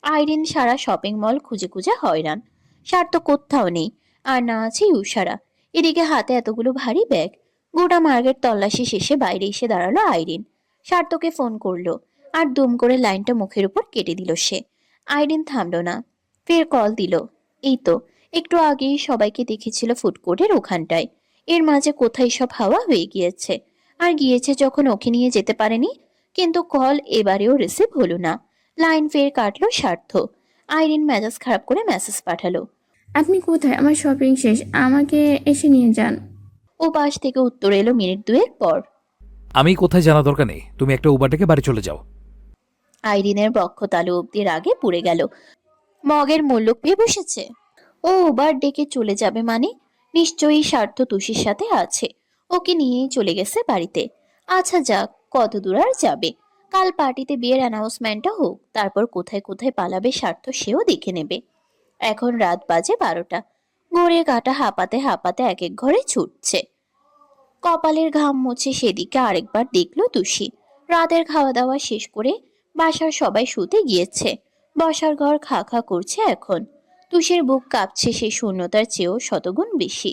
আইরিন সারা shopping mall খুঁজে খুঁজে হয়রান। সার তো কোথাও নেই, আর না আছে ইউসারা। এদিকে হাতে এতগুলো ভারী ব্যাগ। গোটা মার্কেট তল্লাশি শেষে বাইরে এসে দাঁড়ালো আইরিন। সার্থকে ফোন করলো, আর দুম করে লাইনটা মুখের উপর কেটে দিল সে। আইরিন থামলো না, ফের কল দিল। এই তো একটু আগেই সবাইকে দেখেছিল ফুডকোর্টের ওখানটায়। এর মাঝে কোথায় সব হাওয়া হয়ে গিয়েছে। আর গিয়েছে যখন ওকে নিয়ে যেতে পারেনি। কিন্তু কল এবারেও রিসিভ হলো না। লাইন ফের কাটলো স্বার্থ। আইরিন মেজাজ খারাপ করে মেসেজ পাঠালো। আপনি কোথায়? আমার শপিং শেষ, আমাকে এসে নিয়ে যান। ও পাশ থেকে উত্তর এলো মিনিট দুয়েক পর। আমি কোথায় জানা দরকার নেই, তুমি একটা উবার ডেকে বাড়ি চলে যাও। আইরিনের বক্ষ তালু অব্দি রাগে পুড়ে গেল। মগের মূল্য পেয়ে বসেছে। ও উবার ডেকে চলে যাবে মানে? নিশ্চয়ই স্বার্থ তুষির সাথে আছে, ওকে নিয়েই চলে গেছে বাড়িতে। আচ্ছা যাক, কত দূর আর যাবে। কাল পার্টিতে বিয়ের অ্যানাউন্সমেন্টটা হোক, তারপর কোথায় কোথায় পালাবে স্বার্থ সেও দেখে নেবে। এখন রাত বাজে 12টা। ঘড়ির কাঁটা হাঁপাতে হাঁপাতে এক এক ঘরে ছুটছে। কপালের ঘাম মুছে সেদিকে আরেকবার দেখলো তুষি। রাতের খাওয়া দাওয়া শেষ করে বাসার সবাই শুতে গিয়েছে। বসার ঘর খা খা করছে এখন। তুষির বুক কাঁপছে সেই শূন্যতার চেয়েও শতগুণ বেশি।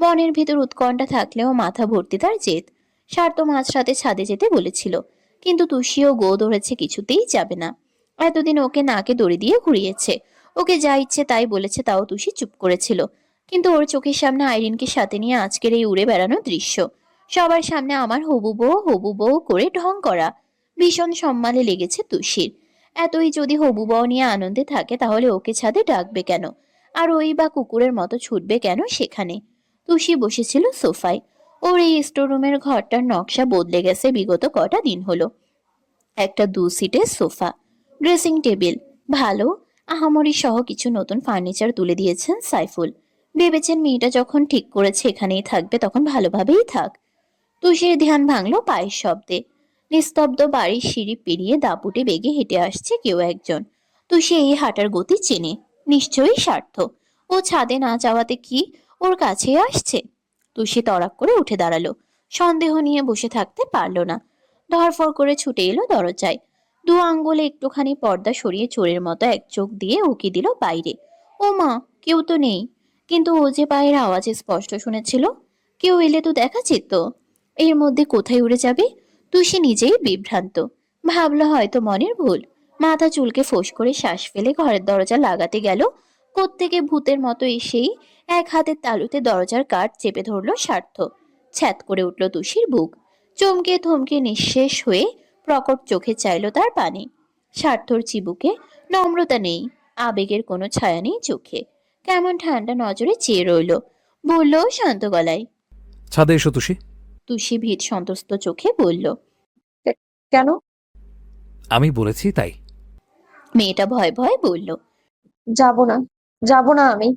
মনের ভিতর উৎকণ্ঠা থাকলেও মাথা ভর্তি তার জেদ। স্বার্থ মাঝরাতে ছাদে যেতে বলেছিল, কিন্তু তুষিও গো ধরেছে, কিছুতেই যাবে না। এতদিন ওকে নাকে দড়ি দিয়ে ঘুরিয়েছে, ওকে যা ইচ্ছে তাই বলেছে, তাও তুষি চুপ করেছিল। কিন্তু ওর চোখের সামনে আইরিনকে সাথে নিয়ে আজকের এই উড়ে বেড়ানোর দৃশ্য, সবার সামনে আমার হবু বউ করে ঢং করা, ভীষণ সম্মানে লেগেছে তুষির। এতই যদি হবু বউ নিয়ে আনন্দে থাকে, তাহলে ওকে ছাদে ডাকবে কেন? আর ওই বা কুকুরের মতো ছুটবে কেন সেখানে? তুষি বসেছিল সোফায়। ওর এই স্টোররুমের ঘরটার নকশা বদলে গেছে বিগত কটা দিন হলো। একটা 2 সিটের সোফা, ড্রেসিং টেবিল ভালো, আহামরি সহ কিছু নতুন ফার্নিচার তুলে দিয়েছেন সাইফুল। ভেবেছেন মেয়েটা যখন ঠিক করেছে এখানেই থাকবে, তখন ভালোভাবেই থাক। তুষের ধ্যান ভাঙলো পায়ের শব্দে। নিস্তব্ধ বাড়ির সিঁড়ি পেরিয়ে দাপুটে বেগে হেঁটে আসছে কেউ একজন। তুষি এই হাঁটার গতি চেনে, নিশ্চয়ই স্বার্থ। ও ছাদে না যাওয়াতে কি ওর কাছে আসছে? তুষি তড়াক করে উঠে দাঁড়ালো। সন্দেহ নিয়ে বসে থাকতে পারলো না। ধরফর করে ছুটে এলো দরজায়। 2 আঙ্গুলে একটুখানি পর্দা সরিয়ে চোরের মতো এক চোখ দিয়ে উকি দিল বাইরে। ও মা, কেউ তো নেই। কিন্তু ও যে পায়ের আওয়াজ স্পষ্ট শুনেছিল। কেউ এলে তো দেখা যেত। এর মধ্যে কোথায় উড়ে যাবে? তুষি নিজেই বিভ্রান্ত। ভাবলো হয়তো মনের ভুল। মাথা চুলকে ফোঁস করে শ্বাস ফেলে ঘরের দরজা লাগাতে গেল। কোত্থেকে ভূতের মতো এসেই এক হাতের তালুতে দরজার কাঠ চেপে ধরলো স্বার্থ। ছ্যাত করে উঠল তুষির বুক। চমকে থমকে নিঃশেষ হয়ে প্রকট চোখে চাইল তার পানে। স্বার্থর চিবুকে নম্রতা নেই, আবেগের কোনো ছায়া নেই চোখে। কেমন ঠান্ডা নজরে চেয়ে রইল। বলল শান্ত গলায়। ছাদে এসো তুষি। তুষি ভীত সন্ত্রস্ত চোখে বলল। কেন? আমি বলেছি তাই। মেয়েটা ভয় ভয় বলল। যাব না, যাব না আমি।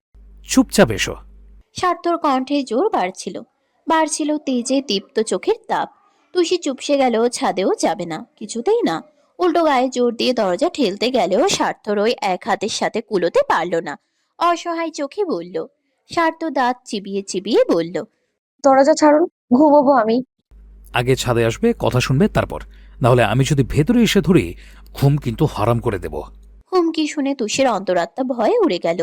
চুপচাপ এসো। স্বার্থর কণ্ঠে জোর বাড়ছিল, বাড়ছিল তেজে দীপ্ত চোখের তাপ। তুষি চুপসে গেলেও ছাদেও যাবে না, কিছুতেই না। উল্টো গায়ে জোর দিয়ে দরজা ঠেলতে গেলেও স্বার্থর ওই এক হাতের সাথে কুলোতে পারল না। অসহায় চোখে বলল। স্বার্থ দাঁত চিবিয়ে চিবিয়ে বলল। দরজা ছাড়ুন, ঘুমোবো আমি। আগে ছাদে আসবে, কথা শুনবে, তারপর। নাহলে আমি যদি ভেতরে এসে ধরি, ঘুম কিন্তু হারাম করে দেব। হুমকি শুনে তুষের অন্তরাত্মা ভয়ে উড়ে গেল।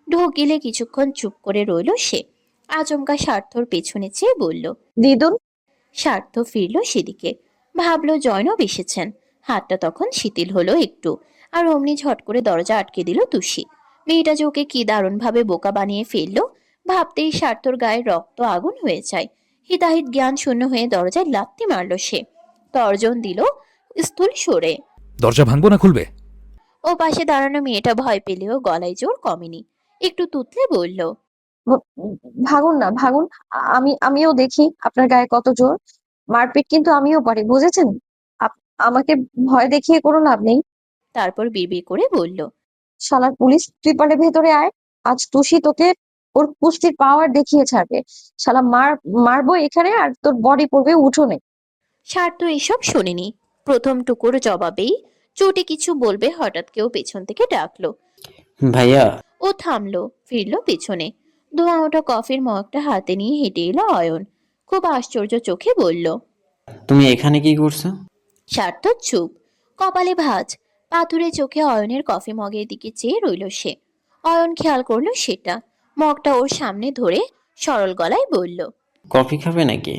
ঢোক গিলে কিছুক্ষণ চুপ করে রইল সে। আচমকা স্বার্থর পেছনে চেয়ে বলল। দিদুন। স্বার্থ ফিরল সেদিকে। ভাবলো জয়নব এসেছেন। হাতটা তখন শিথিল হলো একটু। আর অমনি ঝট করে দরজা আটকে দিল তুষি। মেয়েটা যে ওকে কি দারুণ ভাবে বোকা বানিয়ে ফেললো, ভাবতেই স্বার্থর গায়ে রক্ত আগুন হয়ে যায়। হিতাহিত জ্ঞান শূন্য হয়ে দরজায় লাথি মারল সে। তর্জন দিল স্থূল সরে। দরজা ভাঙবো না খুলবে? ও পাশে দাঁড়ানো মেয়েটা ভয় পেলেও গলায় জোর কমেনি। একটু তুতলে বলল। ভ- ভাগুন না, ভাগুন। আমিও দেখি আপনার গায়ে কত জোর। মারপিট কিন্তু আমিও পারি, বুঝেছেন? আমাকে ভয় দেখিয়ে কোনো লাভ নেই। তারপর বিড়বিড় করে বলল। শালার পুলিশ, তুই পারলে ভেতরে আয়। আজ টুসি তোকে ওর কুস্তির পাওয়ার দেখিয়ে ছাড়বে। শালা মারবো এখানে, আর তোর বডি পড়বে উঠোনে। স্বার্থ এসব শোনেনি। প্রথম টুকুর জবাবেই চোটে কিছু বলবে, হঠাৎ কেউ পেছন থেকে ডাকলো। ভাইয়া। ও থামলো, ফিরলো পেছনে। ধোঁয়া ওঠা কফির মগটা হাতে নিয়ে হেঁটে এলো অয়ন। খুব আশ্চর্য চোখে বলল। তুমি এখানে কি করছো? স্বার্থ চুপ, কপালে ভাঁজ, পাথুরে চোখে অয়নের কফি মগের দিকে চেয়ে রইল সে। অয়ন খেয়াল করলো সেটা, মগটা ওর সামনে ধরে সরল গলায় বলল। কফি খাবে নাকি?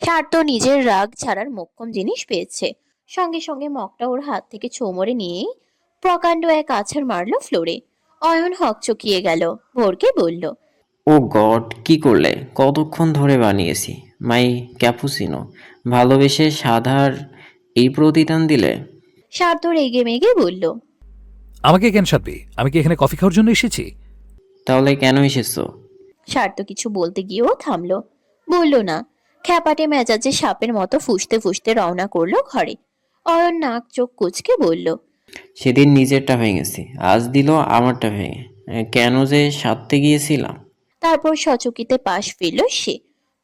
স্বার্থ নিজের রাগ ছাড়ার মোক্ষম জিনিস পেয়েছে, সঙ্গে সঙ্গে মগটা ওর হাত থেকে ছোমড়ে নিয়েই প্রকাণ্ড এক আছাড় মারল ফ্লোরে। অয়ন হকচকিয়ে গেল, ভোরকে বলল। ও গড, কি করলে? কতক্ষণ ধরে বানিয়েছি মাই ক্যাপুচিনো, ভালোবেসে সাধার এই প্রতিদান দিলে? স্বার্থ রেগে মেগে বলল। আমাকে কেন সাধবে? আমি কি এখানে কফি খাওয়ার জন্য এসেছি? তাহলে কেন এসেছো? স্বার্থ কিছু বলতে গিয়েও থামলো, বলল না। খ্যাপাটে মেজাজে সাপের মতো ফুঁসতে ফুঁসতে রওনা করলো ঘরে। অয়ন নাক চোখ কুঁচকে বলল। সেদিন নিজেরটা ভেঙেছি, আজ দিল আমারটা ভেঙে। কেন যে সারতে গিয়েছিলাম। তারপর সচকিতে পাশ ফিরল সে।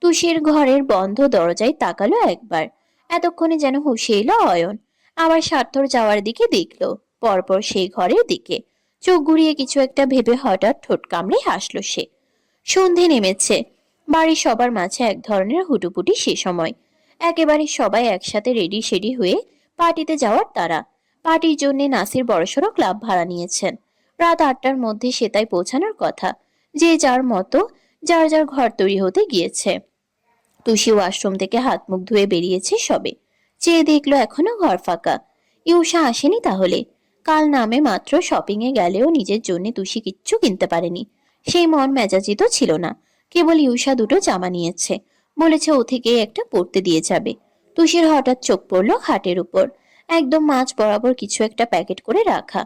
তুষির ঘরের বন্ধ দরজায় তাকালো একবার, এতক্ষণে যেন হুঁশে এলো অয়ন। আবার স্বার্থর যাওয়ার দিকে দেখলো, পরপর সেই ঘরের দিকে। চোখ ঘুরিয়ে কিছু একটা ভেবে হঠাৎ ঠোঁট কামড়ে হাসলো সে। সন্ধে নেমেছে, বাড়ির সবার মাঝে এক ধরনের হুটুপুটি সে সময়। একেবারে সবাই একসাথে রেডি সেডি হয়ে পার্টিতে যাওয়ার তারা। পার্টির জন্য নাসির বড়সড় ক্লাব ভাড়া নিয়েছেন। রাত 8টার মধ্যে সেটাই পৌঁছানোর কথা। যে যার মতো যার যার ঘর তৈরি হতে গিয়েছে। তুষি ওয়াশরুম থেকে হাত মুখ ধুয়ে বেরিয়েছে সবে, চেয়ে দেখলো এখনো ঘর ফাঁকা। ইউষা আসেনি তাহলে? কাল নামে মাত্র শপিং এ গেলেও নিজের জন্য তুষি কিচ্ছু কিনতে পারেনি। সেই মন মেজাজি তো ছিল না, কেবল ইউষা দুটো জামা নিয়েছে, বলেছে ও থেকে একটা পরতে দিয়ে যাবে। তুষির হঠাৎ চোখ পড়লো খাটের উপর, একদম মাঝ বরাবর কিছু একটা প্যাকেট করে রাখা।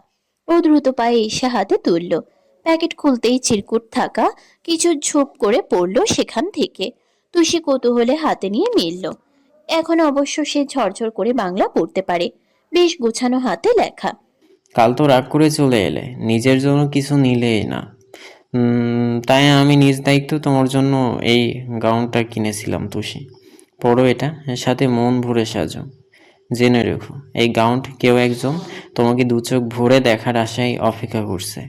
ও দ্রুত পায়ে এসে হাতে তুললো। প্যাকেট খুলতেই চিরকুট থাকা কিছু ঝোপ করে পড়লো সেখান থেকে। তুষি কৌতূহলে হাতে নিয়ে মিলল। এখন অবশ্য সে ঝরঝর করে বাংলা পড়তে পারে, বেশ গোছানো হাতে লেখা। কাল তো রাগ করে চলে এলে, নিজের জন্য কিছু নিলেই না। তাই আমি নিজ দায়িত্ব তোমার জন্য এই গাউনটা কিনেছিলাম তুষি। পরো এটা, এর সাথে মন ভরে সাজো। জেনে রেখো, এই গাউনটা কেউ একজন তোমাকে দু চোখ ভরে দেখার আশায় অপেক্ষা করছে।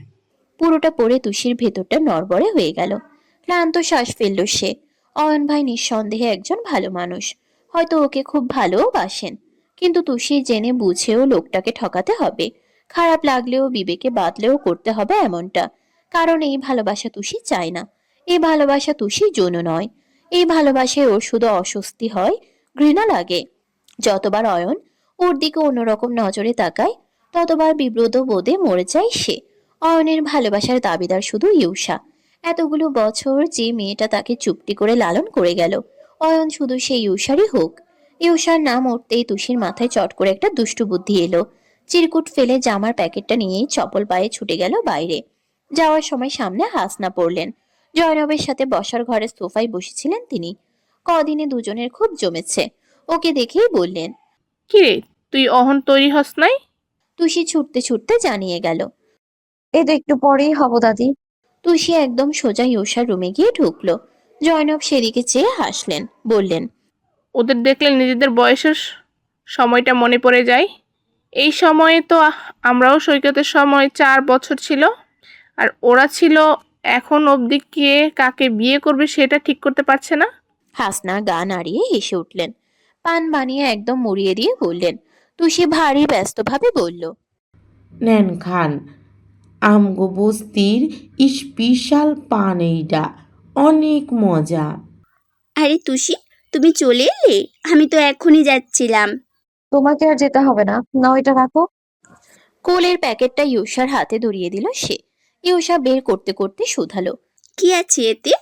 পুরোটা পড়ে তুষির ভেতরটা নড়বড়ে হয়ে গেল। ক্লান্ত শ্বাস ফেলল সে। অয়ন ভাই নিঃসন্দেহে একজন ভালো মানুষ, হয়তো ওকে খুব ভালোবাসেন। কিন্তু তুষি জেনে বুঝেও লোকটাকে ঠকাতে হবে, খারাপ লাগলেও বিবেকে বাঁধলেও করতে হবে এমনটা। কারণ এই ভালোবাসা তুষি চায় না। এই ভালোবাসা তুষির জন্য নয়। এই ভালোবাসায় ওর শুধু অস্বস্তি হয়, ঘৃণা লাগে। যতবার অয়ন ওর দিকে অন্যরকম নজরে তাকায়, ততবার বিব্রত বোধে মরে যায় সে। অয়নের ভালোবাসার দাবিদার শুধু ইউষা। এতগুলো বছর যে মেয়েটা তাকে চুপটি করে লালন করে গেল, অয়ন শুধু সেই ইউষারই হোক। ইউষার নাম উঠতেই তুষির মাথায় চট করে একটা দুষ্টু বুদ্ধি এলো। চিরকুট ফেলে জামার প্যাকেটটা নিয়েই চপল পায়ে ছুটে গেল বাইরে। যাওয়ার সময় সামনে হাসনা পড়লেন। জয়নবের সাথে বসার ঘরে সোফায় বসেছিলেন তিনি। কদিনে দুজনের খুব জমেছে। ওকে দেখেই বললেন। কিরে, তুই অহন তৈরি হস নাই? তুষি ছুটতে ছুটতে জানিয়ে গেল। এই তো একটু পরেই হব দাদি। তুষি একদম সোজা ইউষার রুমে গিয়ে ঢুকলো। জয়নব সেদিকে চেয়ে হাসলেন, বললেন। ওদের দেখলে নিজেদের বয়সের সময়টা মনে পড়ে যায়। এই সময়ে তো আমরাও সৈকতের সময় 4 বছর ছিল, আর ওরা ছিল এখন অবধি কে কাকে বিয়ে করবে সেটা ঠিক করতে পারছে না। হাসনা গা নাড়িয়ে হেসে উঠলেন, পান বানিয়ে একদম মুড়িয়ে দিয়ে বললেন। তুষি ভারী ব্যস্তভাবে বলল। নেন খান, আমগো বস্তির স্পেশাল পান এইটা, অনেক মজা। আরে তুষি, তুমি চলে এলে? আমি তো এখনই যাচ্ছিলাম। তোমাকে আর যেতে হবে না, নাও এটা রাখো। কোলের প্যাকেটটা ইউষার হাতে ধরিয়ে দিল সে। ইউষা বের করতে করতে শুধালো। কি আছে এতে?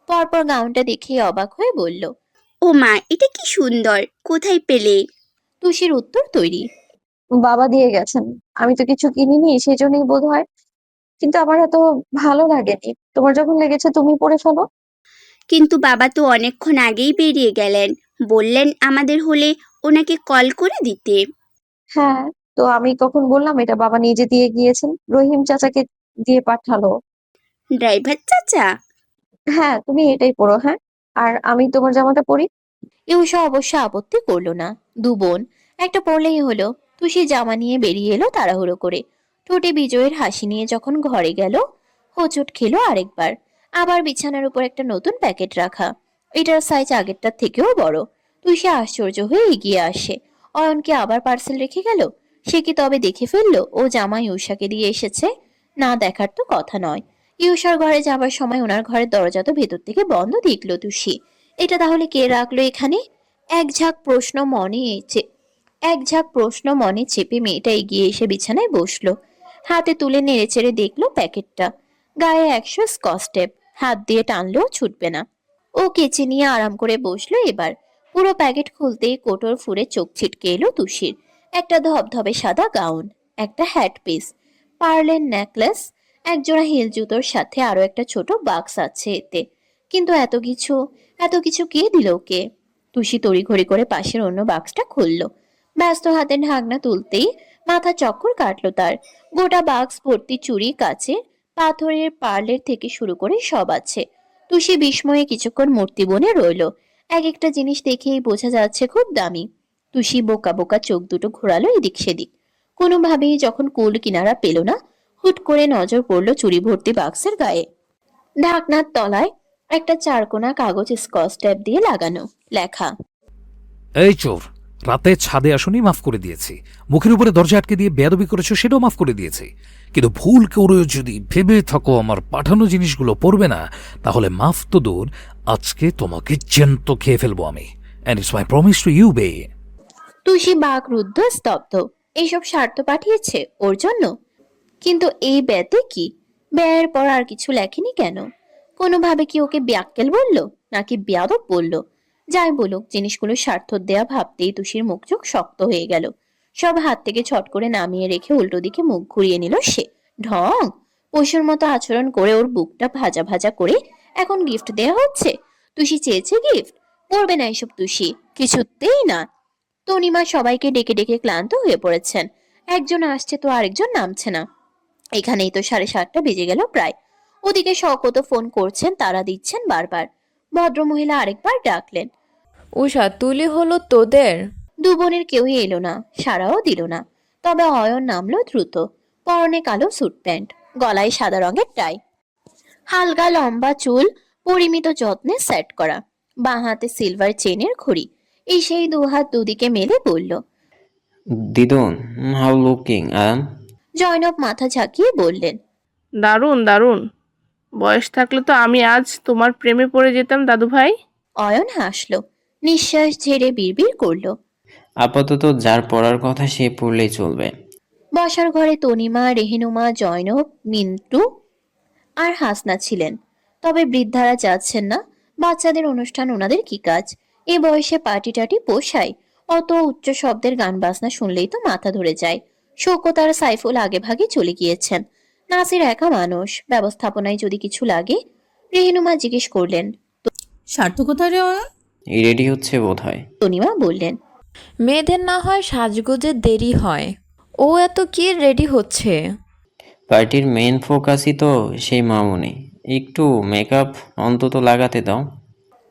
পরপর গাউনটা দেখে অবাক হয়ে বলল। ও মা, এটা কি সুন্দর, কোথায় পেলে? তুষির উত্তর তৈরি। বাবা দিয়ে গেছেন, আমি তো কিছু কিনিনি, সেই জন্যই বোধ হয়। কিন্তু আমার এত ভালো লাগেনি, তোমার যখন লেগেছে তুমি পরে ফেলো। কিন্তু বাবা তো অনেকক্ষণ আগেই বেরিয়ে গেলেন, বললেন আমাদের হলে ওনাকে কল করে দিতে। হ্যাঁ, তো আমি কখন বললাম এটা বাবা নিজে দিয়ে গিয়েছেন, রহিম চাচাকে দিয়ে পাঠালো। ড্রাইভার চাচা? হ্যাঁ, তুমি এটাই পরো। হ্যাঁ, আর আমি তোমার জামাটা পরি। ইউষা অবশ্য আপত্তি করলো না। দু বোন একটা পড়লেই হলো। তুষি জামা নিয়ে বেরিয়ে এলো তাড়াহুড়ো করে। ঠোঁটে বিজয়ের হাসি নিয়ে যখন ঘরে গেল, হোঁচট খেলো আরেকবার। আবার বিছানার উপর একটা নতুন প্যাকেট রাখা, এটার সাইজ আগেরটার থেকেও বড়। তুষি আশ্চর্য হয়ে এগিয়ে আসে। অয়ন কি আবার পার্সেল রেখে গেল? সে কি তবে দেখে ফেললো ও জামাই উষাকে দিয়ে এসেছে? না দেখার তো কথা নয়। ইউষার ঘরে যাবার সময় ওনার ঘরের দরজা তো ভেতর থেকে বন্ধ দেখলো তুষি। এটা তাহলে কে রাখলো এখানে? এক ঝাঁক প্রশ্ন মনে চে- এক ঝাঁক প্রশ্ন মনে চেপে মেয়েটা এগিয়ে এসে বিছানায় বসলো। হাতে তুলে নেড়েচেড়ে দেখলো প্যাকেটটা। গায়ে 100 স্কচ টেপ। হাত দিয়ে টানলেও ছুটবে না। ও কেচে নিয়ে আরাম করে বসলো এবার। পুরো প্যাকেট খুলতেই কোটর ফুঁড়ে চোখ ছিটকে এলো তুষির। একটা ধবধবে সাদা গাউন, একটা হ্যাট পিস, পার্লের নেকলেস, একজোড়া হিল জুতোর সাথে আরো একটা ছোট বাক্স আছে এতে। কিন্তু এত কিছু কে দিল ওকে? তুষি তড়িঘড়ি করে পাশের অন্য বাক্সটা খুলল। ব্যস্ত হাতে ঢাকনা তুলতেই মাথা চক্কর কাটলো তার। গোটা বাক্স ভর্তি চুড়ি, কাচের, পাথরের, পার্লের থেকে শুরু করে সব আছে। তুষি বিস্ময়ে কিছুক্ষণ মূর্তি বনে রইল। এক একটা জিনিস দেখেই বোঝা যাচ্ছে খুব দামি। তুষি বোকা বোকা চোখ দুটো ঘোরালো এদিক সেদিক। কোনোভাবেই যখন কুল কিনারা পেল না, হুট করে নজর পড়ল চুরি ভর্তি বাক্সের গায়ে। ঢাকনার তলায় একটা চারকোনা কাগজ স্কচ টেপ দিয়ে লাগানো, লেখা, এই চোর, রাতে ছাদে আসনি, মাফ করে দিয়েছি। মুখের উপরে দরজা আটকে দিয়ে বেয়াদবি করেছো, সেটাও মাফ করে দিয়েছি। কিন্তু ভুল করেও যদি ভেবে থাকো আমার পাঠানো জিনিসগুলো পড়বে না, তাহলে মাফ তো দূর, আজকে তোমাকে জ্যান্ত খেয়ে ফেলবো আমি। And it's my promise to you bae. তুষি বাক রুদ্ধ স্তব্ধ। এইসব স্বার্থ পাঠিয়েছে ওর জন্য। কিন্তু এই ব্যতে কি? ব্যয়ের পর আর কিছু লেখেনি কেন? কোনোভাবে কি ওকে ব্যাক্কেল বললো, নাকি বেয়াদব বললো? যাই বলুক, জিনিসগুলো স্বার্থ দেয়া ভাবতেই তুষির মুখ চোখ শক্ত হয়ে গেল। সব হাত থেকে ছট করে নামিয়ে রেখে উল্টো দিকে মুখ ঘুরিয়ে নিল সে। ঢং! পশুর মতো আচরণ করে ওর বুকটা ভাজা ভাজা করে এখন গিফট দেয়া হচ্ছে? তুষি চেয়েছে গিফট? করবে না এসব তুষি, কিছুতেই না। তনিমা সবাইকে ডেকে ডেকে ক্লান্ত হয়ে পড়েছেন। একজন আসছে তো আরেকজন নামছে না। এখানেই তো 7:30 বেজে গেল প্রায়। ওদিকে শওকত ফোন করছেন, তারা দিচ্ছেন বারবার। ভদ্রমহিলা আরেকবার ডাকলেন। উষা, তুলি হলো তোদের? দু বোনের কেউই এলো না, সাড়াও দিল না। তবে অয়ন নামলো দ্রুত। পরনে কালো স্যুট প্যান্ট, গলায় সাদা রঙের টাই, হালকা লম্বা চুল পরিমিত যত্নে সেট করা, বাঁ হাতে সিলভার চেনের ঘড়ি। এই সেই দুহাত দুদিকে মেলে বলল। দিদুন, হাউ লুকিং আম? জয়নব মাথা ঝাঁকিয়ে বললেন। দারুণ দারুণ। বয়স থাকলে তো আমি আজ তোমার প্রেমে পড়ে যেতাম দাদু ভাই। অয়ন হাসলো, নিঃশ্বাস ঝেড়ে বিড়বিড় করলো। আপাতত যার পড়ার কথা সে পড়লেই চলবে। বসার ঘরে তনিমা, রেহেনুমা, জয়নব, মিন্টু আর হাসনা ছিলেন। তবে বৃদ্ধারা যাচ্ছেন না। বাচ্চাদের অনুষ্ঠান ওনাদের কি কাজ? এ বয়সে পার্টি টাটি পোষায়? অত উচ্চ শব্দের গান বাজনা শুনলেই তো মাথা ধরে যায়। শওকত আর সাইফুল আগে ভাগে চলে গিয়েছেন। নাসির একা মানুষ, ব্যবস্থাপনায় যদি কিছু লাগে। রেহেনুমা জিজ্ঞেস করলেন। সার্থকতায় রে অয়ন? রেডি হচ্ছে বোধ হয়। তনিমা বললেন। মেয়েদের না হয় সাজগোজে দেরি হয়, ও এত কি রেডি হচ্ছে? পার্টির মেইন ফোকাসই তো সেই মামুনি, একটু মেকআপ অন্তত লাগাতে দাও।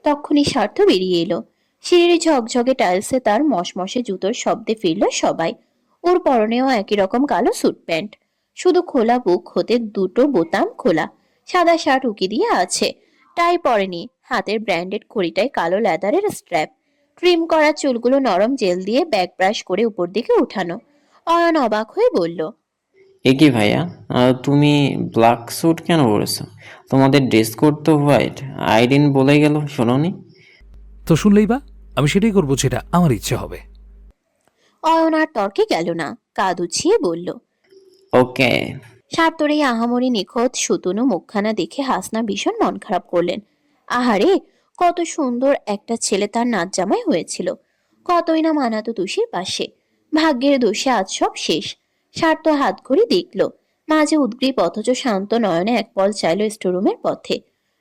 তখনই স্বার্থ বেরিয়ে এলো। সিঁড়ির ঝকঝকে টাইলসে তার মশমশে জুতোর শব্দে ফিরল সবাই। ওর পরনেও একই রকম কালো স্যুট প্যান্ট, শুধু খোলা বুক হতে দুটো বোতাম খোলা। সাদা শার্ট উকি দিয়ে আছে, টাই পরেনি। হাতের ব্র্যান্ডেড ঘড়িটায় কালো লেদারের স্ট্র্যাপ। ট্রিম করা চুলগুলো নরম জেল দিয়ে ব্যাক ব্রাশ করে উপর দিকে উঠানো। অয়ন অবাক হয়ে বলল। এ কি ভাইয়া, তুমি ব্ল্যাক স্যুট কেন পরেছো? তোমাদের ড্রেস কোড তো হোয়াইট। আইরিন বলে গেল, শোনোনি? তো শুনলেই বা, আমি সেটাই করবো যেটা আমার ইচ্ছে হবে। অয়ন আর তর্কে গেল না, কাঁধ উছিয়ে বলল। ওকে। স্বার্থর এই আহামরি নিখোঁজ সুতুনু মুখখানা দেখে হাসনা ভীষণ মন খারাপ করলেন। আহারে, কত সুন্দর একটা ছেলে তার নাচ জামাই হয়েছিল। কতই না মানাতো তুষির পাশে। ভাগ্যের দোষে আজ সব শেষ। স্বার্থ হাত ঘড়ি দেখল, মাঝে উদ্গ্রীব অথচ শান্ত নয়নে এক পল চাইল স্টোরুমের পথে।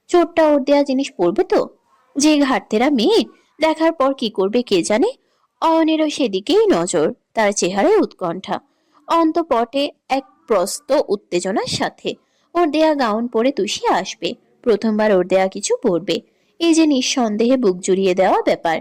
চোরটা ওর দেয়া জিনিস পড়বে তো? যে ঘাটতেরা মেয়ে, দেখার পর কি করবে কে জানে। অয়নেরও সেদিকেই নজর, তার চেহারায় উৎকণ্ঠা, অন্তপটে এক প্রস্ত উত্তেজনার সাথে। ওর দেয়া গাউন পরে তুষি আসবে, প্রথমবার ওর দেয়া কিছু পরবে। এই যে নিঃসন্দেহে বুক জুড়িয়ে দেওয়া ব্যাপার।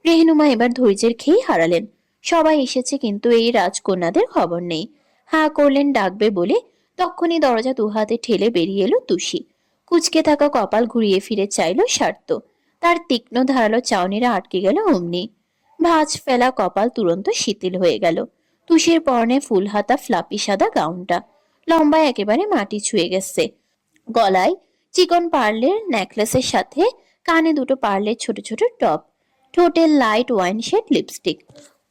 রেহনুমা এবার ধৈর্যের খেই হারালেন। সবাই এসেছে কিন্তু এই রাজকন্যাদের খবর নেই। হা করলেন ডাকবে বলে, তখনই দরজা দুহাতে ঠেলে বেরিয়ে এলো তুষি। কুচকে থাকা কপাল ঘুরিয়ে ফিরে চাইল স্বার্থ। তার তীক্ষ্ণ ধারালো চাউনিরা আটকে গেল অমনি। ভাঁজ ফেলা কপাল তুরন্ত শিথিল হয়ে গেল। তুষির পরনে ফুল হাতা ফ্লাপি সাদা গাউনটা লম্বায় একেবারে মাটি ছুঁয়ে গেছে। গলায় চিকন পার্লের নেকলেসের সাথে কানে দুটো পার্লের ছোট ছোট টপ, ঠোঁটে লাইট ওয়াইন শেড লিপস্টিক,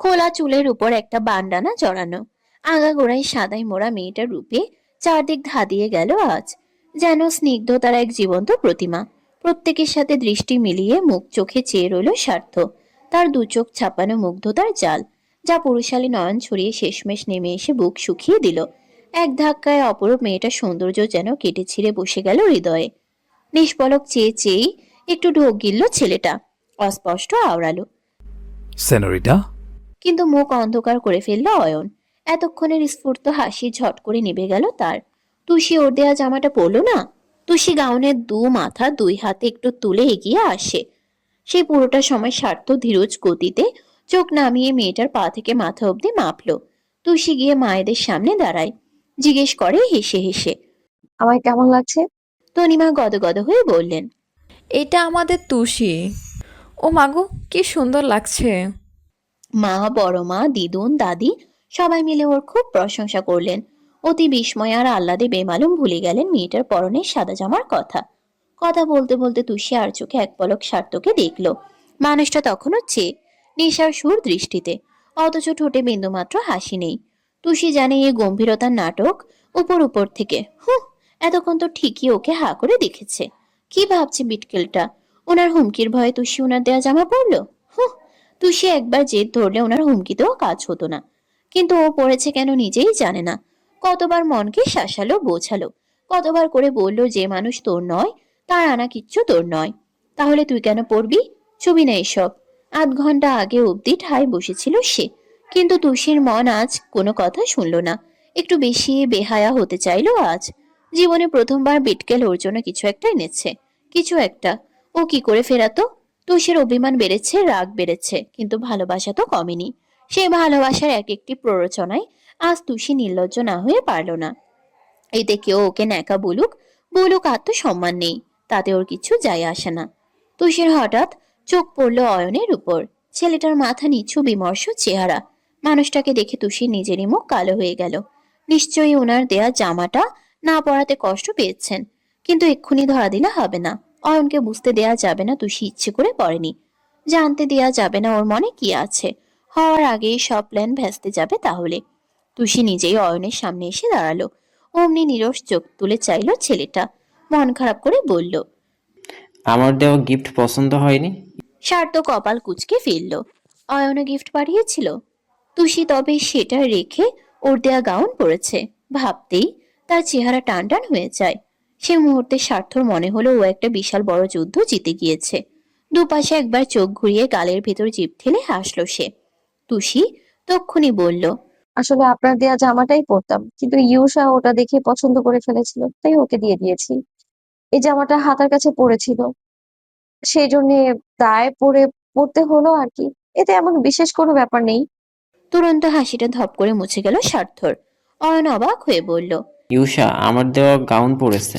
খোলা চুলের উপর একটা বান্ডানা জড়ানো। আগাগোড়ায় সাদাই মোড়া মেয়েটার রূপে চারদিক ধাঁধিয়ে গেল আজ, যেন স্নিগ্ধতার এক জীবন্ত প্রতিমা। প্রত্যেকের সাথে দৃষ্টি মিলিয়ে মুখ চোখে চেয়ে রইল স্বার্থ। তার দু চোখ ছাপানো মুগ্ধতার জাল, যা পুরুষালী নয়ন ছড়িয়ে শেষমেশ নেমে এসে বুক শুকিয়ে দিল। এক ধাক্কায় অপরূপ মেয়েটার সৌন্দর্য যেন কেটে ছিঁড়ে বসে গেল হৃদয়ে। নিষ্পলক চেয়ে চেয়েই একটু ঢোক গিলল ছেলেটা, অস্পষ্ট আওড়ালো। সেনরিটা। কিন্তু মুখ অন্ধকার করে ফেলল অয়ন। এতক্ষণের স্ফূর্ত হাসি ঝট করে নিভে গেল তার। তুষি ওর দেয়া জামাটা পরলো না। তুষি গাউনের মাথা দুই হাতে একটু তুলে এগিয়ে আসে। সেই পুরোটা সময় স্বার্থ ধীরজ গতিতে চোখ নামিয়ে মেয়েটার পা থেকে মাথা অবধি মাপলো। তুষি গিয়ে মায়েদের সামনে দাঁড়ায়, জিজ্ঞেস করে হেসে হেসে। আমায় কেমন লাগছে? তনিমা গদগদ হয়ে বললেন, এটা আমাদের তুষি। ও মাগো, কি সুন্দর লাগছে। মা, বড় মা, দিদুন, দাদি সবাই মিলে ওর খুব প্রশংসা করলেন। অতি বিস্ময় আর আহ্লাদে বেমালুম ভুলে গেলেন মেয়েটার পরনের সাদা জামার কথা। কথা বলতে বলতে তুষি আর চোখে এক পলক স্বার্থকে দেখলো। মানুষটা তখনও চেয়ে নেশার সুর দৃষ্টিতে, অথচ ঠোঁটে বিন্দুমাত্র হাসি নেই। তুষি জানে এই গম্ভীরতার নাটক উপর উপর থেকে। এতক্ষণ তো ঠিকই ওকে হা করে দেখেছে। কি ভাবছে বিটকেলটা? ওনার হুমকির ভয়ে তুষি ওনার দেয়া জামা পরলো? তুষি একবার জেদ ধরলে ওনার হুমকিতেও কাজ হতো না। কিন্তু ও পড়েছে কেন নিজেই জানে না। কতবার মনকে শাসালো, বোঝালো, কতবার করে বললো যে মানুষ তোর নয়, তার আনা কিচ্ছু তোর নয়। তাহলে তুই কেন পড়বি? ছবি না এসব। আধ ঘন্টা আগে অব্দি ঠায় বসেছিল সে, কিন্তু তুষির মন আজ কোনো কথা শুনলো না। একটু বেশি বেহায়া হতে চাইলো আজ। জীবনে প্রথমবার বিটকেল ওর জন্য কিছু একটা এনেছে। কিছু একটা। ও কি করে ফেরাতো? তুষির অভিমান বেড়েছে, রাগ বেড়েছে, কিন্তু ভালোবাসা তো কমেনি। সেই ভালোবাসার এক একটি প্ররোচনায় আজ তুষি নির্লজ্জ না হয়ে পারল না। এতে কেউ ওকে ন্যাকা বলুক বলুক, আত্মসম্মান নেই, তাতে ওর কিছু যায় আসে না। তুষির হঠাৎ চোখ পড়ল অয়নের উপর। ছেলেটার মাথা নিচু, বিমর্ষ চেহারা। মানুষটাকে দেখে তুষির নিজেরই মুখ কালো হয়ে গেল। নিশ্চয়ই ওনার দেয়া জামাটা না পরাতে কষ্ট পেয়েছেন, কিন্তু এক্ষুনি ধরা দিলে হবে না। অয়নকে বুঝতে দেয়া যাবে না তুষি ইচ্ছে করে পড়েনি। জানতে দেয়া যাবে না ওর মনে কি আছে। হওয়ার আগেই সব প্ল্যান ভেস্তে যাবে তাহলে। তুষি নিজেই অয়নের সামনে এসে দাঁড়ালো। অমনি নীরস চোখ তুলে চাইলো ছেলেটা, মন খারাপ করে বলল। আমার দেওয়া গিফট পছন্দ হয়নি? স্বার্থ কপাল কুঁচকে ফিরল। অয়নও গিফট পাঠিয়েছিল? তুষি তবে সেটা রেখে ওর দেয়া গাউন পরেছে ভাবতেই তার চেহারা টান টান হয়ে যায়। সে মুহূর্তে স্বার্থর মনে হলো ও একটা বিশাল বড় যুদ্ধ জিতে গিয়েছে। দুপাশে একবার চোখ ঘুরিয়ে গালের ভেতর জিভ ঠেলে হাসলো সে। তুষি তক্ষুনি বলল, আসলে আপনার দেয়া জামাটাই পরতাম, কিন্তু ইউষা ওটা দেখে পছন্দ করে ফেলেছিল, তাই ওকে দিয়ে দিয়েছি। এই জামাটা হাতার কাছে পড়েছিল, সেই জন্য দায়ে পড়ে পড়তে হলো আর কি। এতে এমন বিশেষ কোনো ব্যাপার নেই। তুরন্ত হাসিটা ধপ করে মুছে গেল স্বার্থর। অয়ন অবাক হয়ে বলল, ইউষা আমার দেওয়া গাউন পরেছে।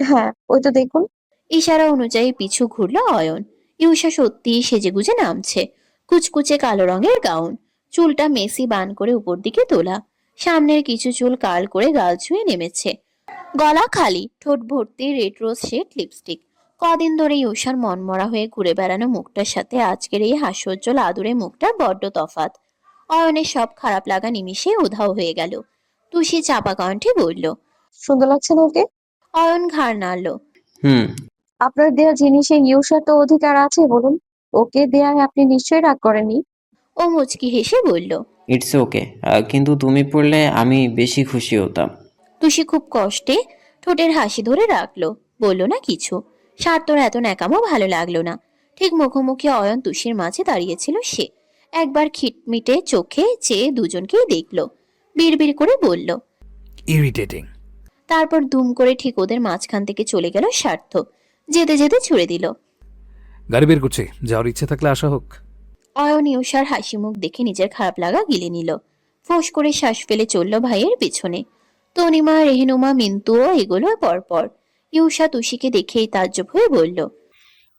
হ্যাঁ, ওই তো দেখুন। ইশারা অনুযায়ী পিছু ঘুরল অয়ন। ইউষা সত্যি সেজেগুজে নামছে। কুচকুচে কালো রঙের গাউন, চুলটা মেসি বান করে উপর দিকে তোলা, সামনের কিছু চুল কার্ল করে গাল ছুঁয়ে নেমেছে। গলা খালি, ঠোঁট ভর্তি রেড রোজ শেড লিপস্টিক। কদিন ধরে ইউষার মনমরা হয়ে ঘুরে বেড়ানো মুখটার সাথে আজকের এই হাস্যোজ্জ্বল আদুরে মুখটার বড্ড তফাৎ। অয়নের সব খারাপ লাগা নিমিষে উধাও হয়ে গেল। তুষি চাপা কণ্ঠে বলল, সুন্দর লাগছে না ওকে? অয়ন ঘাড় নাড়ল। হুম। আপনার দেয়া জিনিসে ইউষার তো অধিকার আছে বলুন। ওকে দেয়ায় আপনি নিশ্চয়ই রাগ করেননি। ও মুচকি হেসে বলল, ইটস ওকে, কিন্তু তুমি পড়লে আমি বেশি খুশি হতাম। তুষি খুব কষ্টে ঠোঁটের হাসি ধরে রাখলো, বলল না কিছু। স্বার্থর এত ন্যাকামো ভালো লাগলো না। ঠিক মুখোমুখি অয়ন তুষির মাঝে দাঁড়িয়েছিল সে। একবার খিটমিটে চোখে চেয়ে দুজনকেই দেখলো, বিড়বিড় করে বলল। ইরিটেটিং। তারপর দুম করে ঠিক ওদের মাঝখান থেকে চলে গেল স্বার্থ। যেতে যেতে ছুড়ে দিল, গাড়ি বের করছে, যাওয়ার ইচ্ছে থাকলে আসা হোক। অয়ন ইউষার হাসি মুখ দেখে নিজের খারাপ লাগা গিলে নিল। ফোঁস করে শ্বাস ফেলে চলল ভাইয়ের পিছনে। তনিমা, রেহেনুমা, মিন্তুও এগুলো পরপর। ইউষা তুষিকে দেখেই তাজ্জব হয়ে বলল,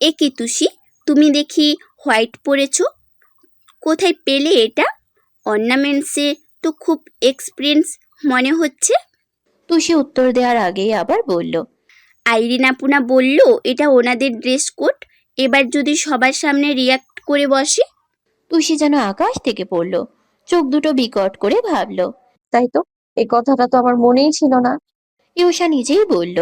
এ কি তুষি, তুমি দেখি হোয়াইট পরেছো, কোথায় পেলে এটা? অর্নামেন্টসে তো খুব এক্সপিরিয়েন্স মনে হচ্ছে। তুষি উত্তর দেওয়ার আগেই আবার বলল, আইরিন আপুনা বলল এটা ওনাদের ড্রেস কোড, এবার যদি সবার সামনে রিয়াক্ট করে বসে। তুষি যেন আকাশ থেকে পড়ল, চোখ দুটো বিকট করে ভাবল। তাই তো, এই কথাটা তো আমার মনেই ছিল না। ইউষা নিজেই বলল,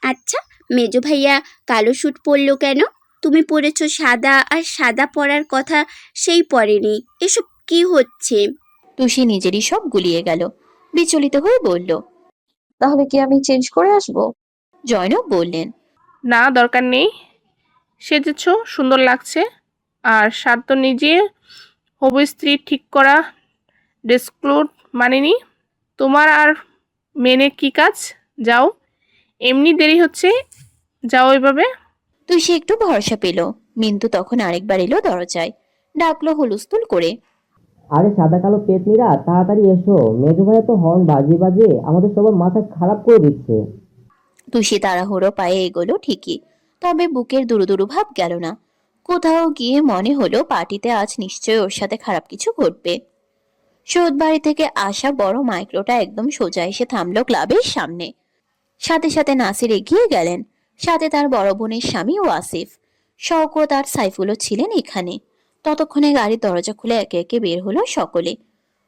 আচ্ছা, মেজো ভাইয়া কালো স্যুট পরলো কেন? তুমি পরেছো সাদা, আর সাদা পরার কথা সেই পরেনি। এসব কি হচ্ছে? তুষি নিজেরই সব গুলিয়ে গেল, বিচলিত হয়ে বলল। তাহলে কি আমি চেঞ্জ করে আসবো? জয়নব বললেন, না, দরকার নেই। সেজেছ, সুন্দর লাগছে। আর স্বার্থ নিজে হবু স্ত্রী ঠিক করা ড্রেস কোড মানেনি। তোমার আর মেনে কি কাজ? যাও, এমনি দেরি হচ্ছে, যাও এভাবে। তুষি একটু ভরসা পেল। মিন্তু তখন আরেকবার এলো দরজায়, ডাকলো হুলস্থুল করে। আরে সাদা কালো পেতনিরা, তাড়াতাড়ি এসো, মেজো ভাইয়া তো হর্ন বাজিয়ে বাজিয়ে আমাদের সবার মাথা খারাপ করে দিচ্ছে। তুষি তাড়াহুড়ো পায়ে এগোলো ঠিকই, তবে বুকের দুরুদুরু ভাব গেল না। কোথাও গিয়ে মনে হলো পার্টিতে আজ নিশ্চয়ই ওর সাথে খারাপ কিছু ঘটবে। সৌদ বাড়ি থেকে আসা বড় মাইক্রোটা একদম সোজা এসে থামলো ক্লাবের সামনে। সাথে সাথে নাসির এগিয়ে গেলেন, সাথে তার বড় বোনের স্বামী ওয়াসিফ। শওকত আর সাইফুলও ছিলেন এখানে। ততক্ষণে গাড়ির দরজা খুলে একে একে বের হলো সকলে।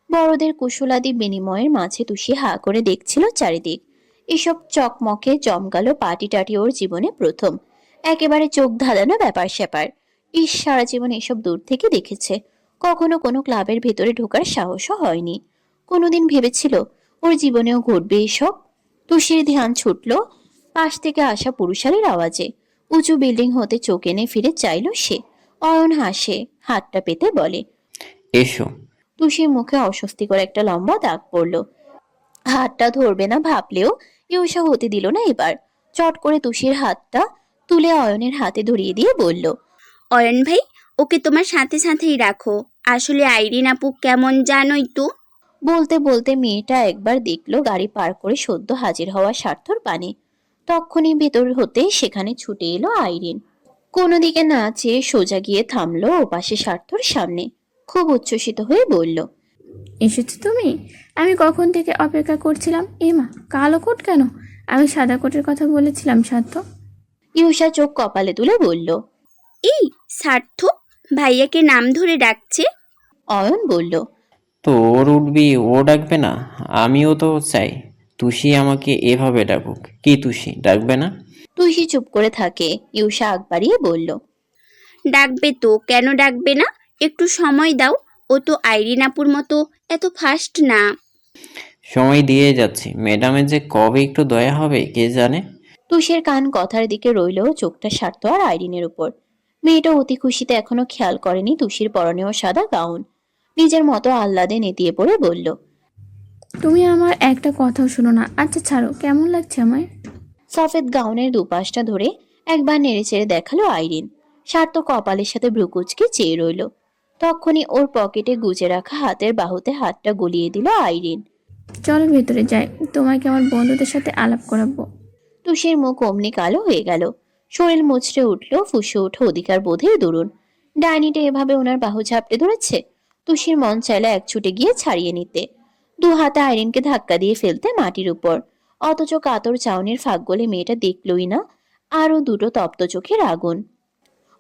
বড়দের কুশলাদি বিনিময়ের মাঝে তুষি হা করে দেখছিল চারিদিক। এসব চকমকে জমকালো পার্টি টাটি ওর জীবনে প্রথম, একেবারে চোখ ধাঁধানো ব্যাপার স্যাপার। সারা জীবন এসব দূর থেকে দেখেছে, কখনো কোনো ক্লাবের ভেতরে ঢোকার সাহসও হয়নি। কোনোদিন ভেবেছিল ওর জীবনেও ঘটবে এসব। তুষির ধ্যান ছুটল পাশ থেকে আসা পুরুষালীর আওয়াজে। উঁচু বিল্ডিং হতে চোখ এনে ফিরে চাইল সে। অয়ন হাসে, হাতটা পেতে বলে, এসো। তুষির মুখে অস্বস্তিকর একটা লম্বা দাগ পড়ল। হাতটা ধরবে না ভাবলেও ইউষা হতে দিল না এবার। চট করে তুষির হাতটা তুলে অয়নের হাতে ধরিয়ে দিয়ে বলল, অয়ন ভাই, ওকে তোমার সাথে সাথেই রাখো। আসলে আইরিন আপু কেমন জানোই তো। বলতে বলতে মেয়েটা একবার দেখলো গাড়ি পার করে সদ্য হাজির হওয়া স্বার্থর পানে। তখনই ভেতর হতে সেখানে ছুটে এলো আইরিন। কোনো দিকে না চেয়ে সোজা গিয়ে থামলো ওপাশে স্বার্থর সামনে। খুব উচ্ছ্বসিত হয়ে বলল, এসেছো তুমি? আমি কখন থেকে অপেক্ষা করছিলাম। এমা, কালো কোট কেন? আমি সাদা কোটের কথা বলেছিলাম সার্থ। ইউষা চোখ কপালে তুলে বলল। এই সার্থ ভাইয়াকে নাম ধরে ডাকছে। অয়ন বলল, তো ওর উঠবি, ও ডাকবে না? আমিও তো চাই তুষি আমাকে এভাবে ডাকুক। কি তুষি ডাকবে না? তুষি চুপ করে থাকে। ইউষা আগ বাড়িয়ে বলল, ডাকবে তো, কেন ডাকবে না? একটু সময় দাও, ও তো আইরিন আপুর মতো এত ফাস্ট না। সময় দিয়ে যাচ্ছি, ম্যাডামের যে কবে একটু দয়া হবে কে জানে। তুষের কান কথার দিকে রইল, চোখটা স্বার্থ আর আইরিনের উপর। মেয়েটা অতি খুশিতে এখনো খেয়াল করেনি তুষির পরনেও সাদা গাউন। নিজের মতো আহ্লাদে নেতিয়ে পড়ে বলল, তুমি আমার একটা কথাও শোনো না। আচ্ছা ছাড়ো, কেমন লাগছে আমায়? সফেদ গাউনের দুপাশটা ধরে একবার নেড়েচেড়ে দেখালো আইরিন। স্বার্থ কপালের সাথে ভ্রুকুচকে চেয়ে রইল। তখনই ওর পকেটে গুজে রাখা হাতের বাহুতে হাতটা গলিয়ে দিল আইরিন। চলো ভেতরে যাই, তোমাকে আমার বন্ধুদের সাথে আলাপ করাবো। তুষের মুখ অমনি কালো হয়ে গেল। শরীর মুচড়ে উঠল, ফুসে উঠে অধিকার বোধের দরুন। ডাইনিটা এভাবে ওনার বাহু ঝাপটে ধরেছে। তুষির মন চাইলে এক ছুটে গিয়ে ছাড়িয়ে নিতে, দু হাতে আইরিনকে ধাক্কা দিয়ে ফেলতে মাটির উপর। অথচ কাতর চাউনির ফাঁক গলে মেয়েটা দেখলই না আরো দুটো তপ্ত চোখের আগুন।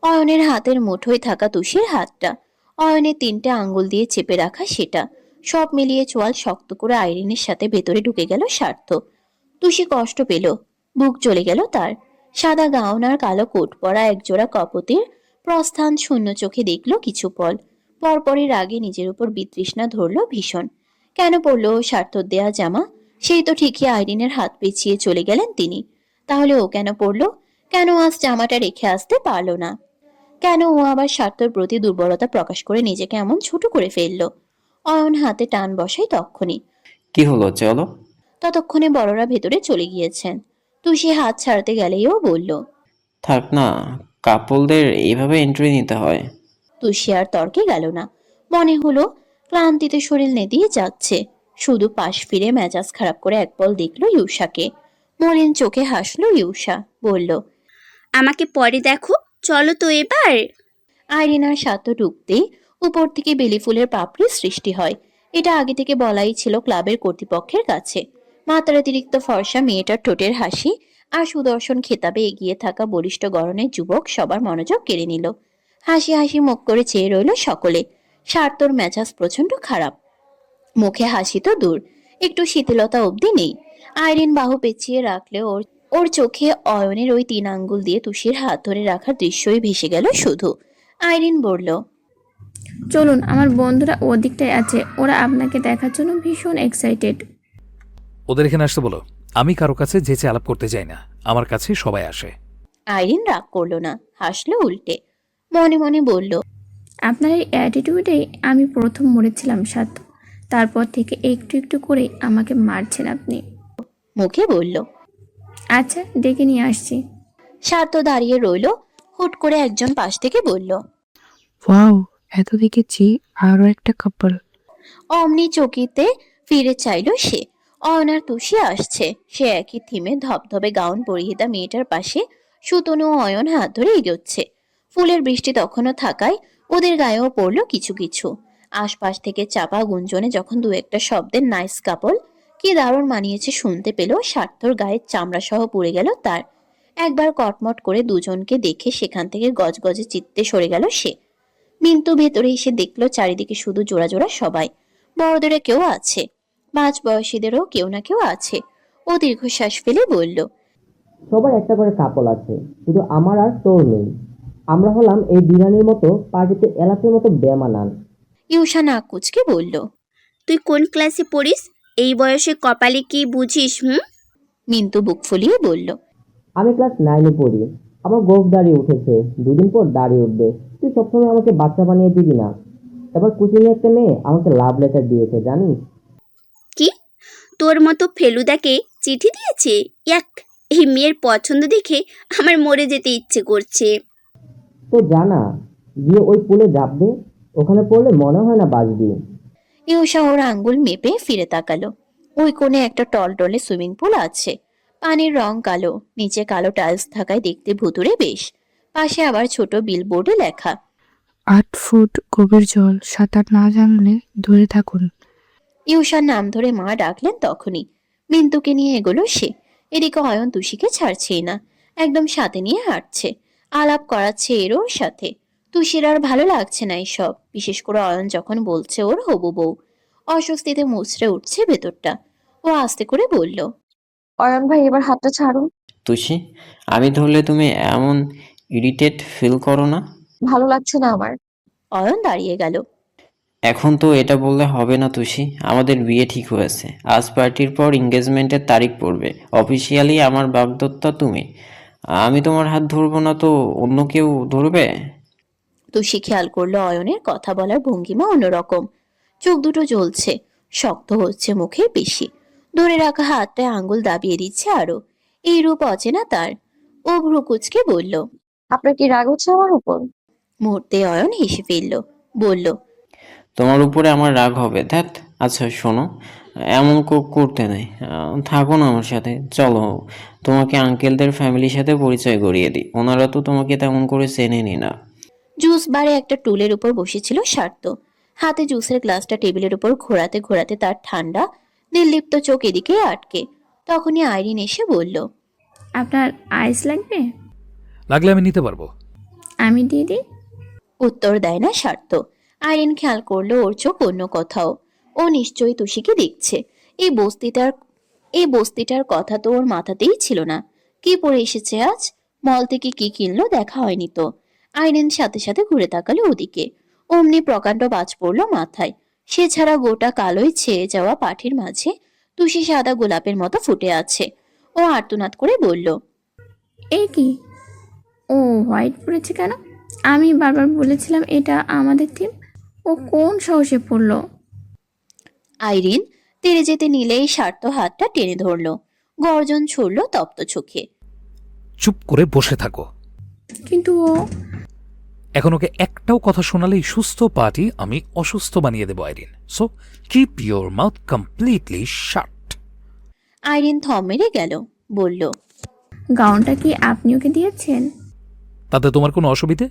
অয়নের হাতের মুঠোয় থাকা তুষির হাতটা, অয়নের 3টে আঙ্গুল দিয়ে চেপে রাখা সেটা, সব মিলিয়ে চোয়াল শক্ত করে আইরিনের সাথে ভেতরে ঢুকে গেল স্বার্থ। তুষি কষ্ট পেল, বুক চলে গেল তার। সাদা গাউন আর কালো কোট পরা একজোড়া কপতির প্রস্থান শূন্য চোখে দেখল কিছু পল। পরপরই রাগে নিজের উপর বিতৃষ্ণা ধরল ভীষণ। কেন পরলো স্বার্থর দেয়া জামা? সেই তো ঠিকই আইরিনের হাত পেঁচিয়ে চলে গেলেন তিনি। তাহলে ও কেন পরলো? কেন আজ জামাটা রেখে আসতে পারলো না? কেন ও আবার স্বার্থর প্রতি দুর্বলতা প্রকাশ করে নিজেকে এমন ছোট করে ফেললো? অয়ন হাতে টান বসাই তক্ষুনি। কি হলো, চলো। ততক্ষণে বড়রা ভেতরে চলে গিয়েছেন। তুষি হাত ছাড়তে গেলেই ও বলল, থাক না, কাপলদের এইভাবে এন্ট্রি নিতে হয়। তুষি আর তর্কে গেল না। মনে হলো ক্লান্তিতে শরীর নেতিয়ে যাচ্ছে। শুধু পাশ ফিরে মেজাজ খারাপ করে এক পল দেখলো ইউষাকে। মলিন চোখে হাসলো ইউষা, বলল, আমাকে পরে দেখো, চলো তো এবার। আইরিনার সাথে ঢুকতেই উপর থেকে বেলি ফুলের পাপড়ির সৃষ্টি হয়। এটা আগে থেকে বলাই ছিল ক্লাবের কর্তৃপক্ষের কাছে। মাত্রাতিরিক্ত ফর্সা মেয়েটার ঠোঁটের হাসি আর সুদর্শন খেতাবে এগিয়ে থাকা বলিষ্ঠ গড়নের যুবক সবার মনোযোগ কেড়ে নিল। হাসি হাসি মুখ করে চেয়ে রইল সকলে। স্বার্থর মেজাজ প্রচন্ড খারাপ। মুখে হাসি তো দূর, একটু শীতলতা অবধি নেই। আইরিন বাহু পেঁচিয়ে রাখলে ওর ওর চোখে অয়নের ওই 3 আঙ্গুল দিয়ে তুষির হাত ধরে রাখার দৃশ্যই ভেসে গেল শুধু। আইরিন বলল, চলুন, আমার বন্ধুরা ওদিকটায় আছে, ওরা আপনাকে দেখার জন্য ভীষণ এক্সাইটেড। ওদের এখানে আসতে বলো। আমি কারো কাছে যেচে আলাপ করতে যাই না, আমার কাছে সবাই আসে। আইরিন রাগ করলো না, হাসলো উল্টে। মনে মনে বলল, আপনার এই অ্যাটিটিউডেই আমি প্রথম মরেছিলাম সাথ। তারপর থেকে একটু একটু করে আমাকে মারছেন আপনি। মুখে বলল। আচ্ছা, ডেকে নিয়ে আসছি। স্বার্থ দাঁড়িয়ে রইল। হুট করে একজন পাশ থেকে বলল, ওয়াও, এত দেখেছি আরো একটা কাপল। অমনি চকিতে ফিরে চাইল সে। অয়নার তুষি আসছে। সে একই থিমে ধবধবে গাউন পরিহিতা মেয়েটার পাশে সুতনু ও অয়ন হাত ধরে এগোচ্ছে। ফুলের বৃষ্টি তখনও থাকায় ওদের গায়েও পড়ল কিছু কিছু। আশপাশ থেকে চাপা গুঞ্জনে যখন দু একটা শব্দের নাইস কাপল, কি দারুণ মানিয়েছে শুনতে পেল, স্বার্থর গায়ের চামড়া সহ পুড়ে গেল তার। একবার কটমট করে দুজনকে দেখে সেখান থেকে গজগজে চিত্তে সরে গেল সে। মিন্তু ভেতরে এসে দেখলো চারিদিকে শুধু জোড়া জোড়া সবাই। বড়দেরও কেউ আছে, মাঝ বয়সীদেরও কেউ না কেউ আছে। ও দীর্ঘশ্বাস ফেলে বলল, সবার একটা করে কাপল আছে, শুধু আমার আর তোর নেই। আমরা হলাম এই বিরিয়ানির মতো পার্টিতে এলাচের মতো বেমানান। ইউষা নাক কুচকে বলল। তুই কোন ক্লাসে পড়িস? এই বয়সে কপালে কি বুঝিস? মিন্তু বুক ফুলিয়ে বলল, আমি ক্লাস 9-এ পড়ি। আমার গোফ দাঁড়িয়ে উঠেছে, 2 দিন পর দাঁড়িয়ে উঠবে। তুই সবসময় আমাকে বাচ্চা বানিয়ে দিবি না। এবার কুচিনি একটা মেয়ে আমাকে লাভ লেটার দিয়েছে, জানিস? কি, তোর মতো ফেলুদাকে চিঠি দিয়েছে? ইয়াক, এই মেয়ের পছন্দ দেখে আমার মরে যেতে ইচ্ছে করছে। তো জানা, গিয়ে ওই পুলে ঝাঁপ দে, ওখানে পড়লে মনে হয় না বাঁচবি। ইউষা ওর আঙ্গুল মেপে ফিরে তাকালো। ওই কোণে একটা টলটলে সুইমিং পুল আছে। পানির রং কালো, নিচে কালো টাইলস থাকায় দেখতে ভুতুড়ে বেশ। পাশে আবার ছোট বিলবোর্ডে লেখা, 8 ফুট গভীর জল, সাঁতার না জানলে দূরে থাকুন। ইউষার নাম ধরে মা ডাকলেন তখনই। মিন্তুকে নিয়ে এগোলো সে। এদিকে অয়ন তুষিকে ছাড়ছেই না, একদম সাথে নিয়ে হাঁটছে। আলাপ করাচ্ছে এর ওর সাথে। তুষির আর ভালো লাগছে না এইসব, বিশেষ করে অয়ন যখন বলছে ওর হবু বউ। অস্বস্তিতে মুচড়ে উঠছে ভেতরটা। ও আস্তে করে বলল, অয়ন ভাই, এবার হাতটা ছাড়ুন। তুষি, আমি ধরলে তুমি এমন ইরিটেট ফিল করো না? ভালো লাগছে না আমার। অয়ন দাঁড়িয়ে গেল। এখন তো এটা বললে হবে না তুষি, আমাদের বিয়ে ঠিক হয়েছে। আজ পার্টির পর এঙ্গেজমেন্টের তারিখ পড়বে। অফিসিয়ালি আমার বাগদত্তা তুমি। আমি তোমার হাত ধরবো না তো অন্য কেউ ধরবে? তুষি খেয়াল করলো অয়নের কথা বলার ভঙ্গিমা অন্যরকম। চোখ দুটো জ্বলছে, শক্ত হচ্ছে মুখের বেশি। ধরে রাখা হাতটায় আঙ্গুল দাবিয়ে দিচ্ছে আরো। এই রূপ অচেনা তার। ও ভ্রু কুচকে বলল, আপনার কি রাগ হচ্ছে আমার উপর? মুহূর্তে অয়ন হেসে ফেলল, বলল, তোমার উপরে আমার রাগ হবে? ধ্যাত। আচ্ছা শোনো, এমন করতে নেই। থাকো না আমার সাথে, চলো তোমাকে আঙ্কেলদের ফ্যামিলির সাথে পরিচয় করিয়ে দিই। ওনারা তো তোমাকে তেমন করে চেনেনি না। জুস বারে একটা টুলের উপর বসেছিল স্বার্থ। হাতে জুসের গ্লাসটা টেবিলের উপর ঘোরাতে ঘোরাতে তার ঠান্ডা নির্লিপ্ত চোখ এদিকে আটকে। তখনই আইরিন এসে বলল, আপনার আইস লাগবে? লাগলে আমি নিতে পারবো। আমি দিয়ে দিই। উত্তর দেয় না স্বার্থ। আইরিন খেয়াল করলো ওর চোখ অন্য কোথাও। ও নিশ্চয়ই তুষিকে দেখছে। এই বস্তিটার কথা তো ওর মাথাতেই ছিল না। কি পরে এসেছে আজ, মল থেকে কি কিনলো দেখা হয়নি তো। আইরিন সাথে সাথে ঘুরে তাকালো ওদিকে। অমনি প্রকাণ্ড বাজ পড়লো মাথায়। সে ছাড়া গোটা কালোই ছেয়ে যাওয়া পাঠির মাঝে তুষি সাদা গোলাপের মতো ফুটে আছে। ও আর্তনাদ করে বলল, এ কি, ও হোয়াইট পরেছে কেন? আমি বারবার বলেছিলাম এটা আমাদের থিম। ও কোন সাহসে পড়লো? আইরিন তেড়ে যেতে নিলেই স্বার্থ হাতটা টেনে ধরলো। গর্জন ছুড়ল তপ্ত চোখে, চুপ করে বসে থাকো। কিন্তু ও এখন ওকে একটাও কথা শোনালেই সুস্থ পার্টি আমি অসুস্থ বানিয়ে দেবো Irin. So keep your mouth completely shut. Irin থম মেরে গেল, বলল, গাউনটা কি আপনি ওকে দিয়েছেন? তাতে তোমার কোনো অসুবিধে?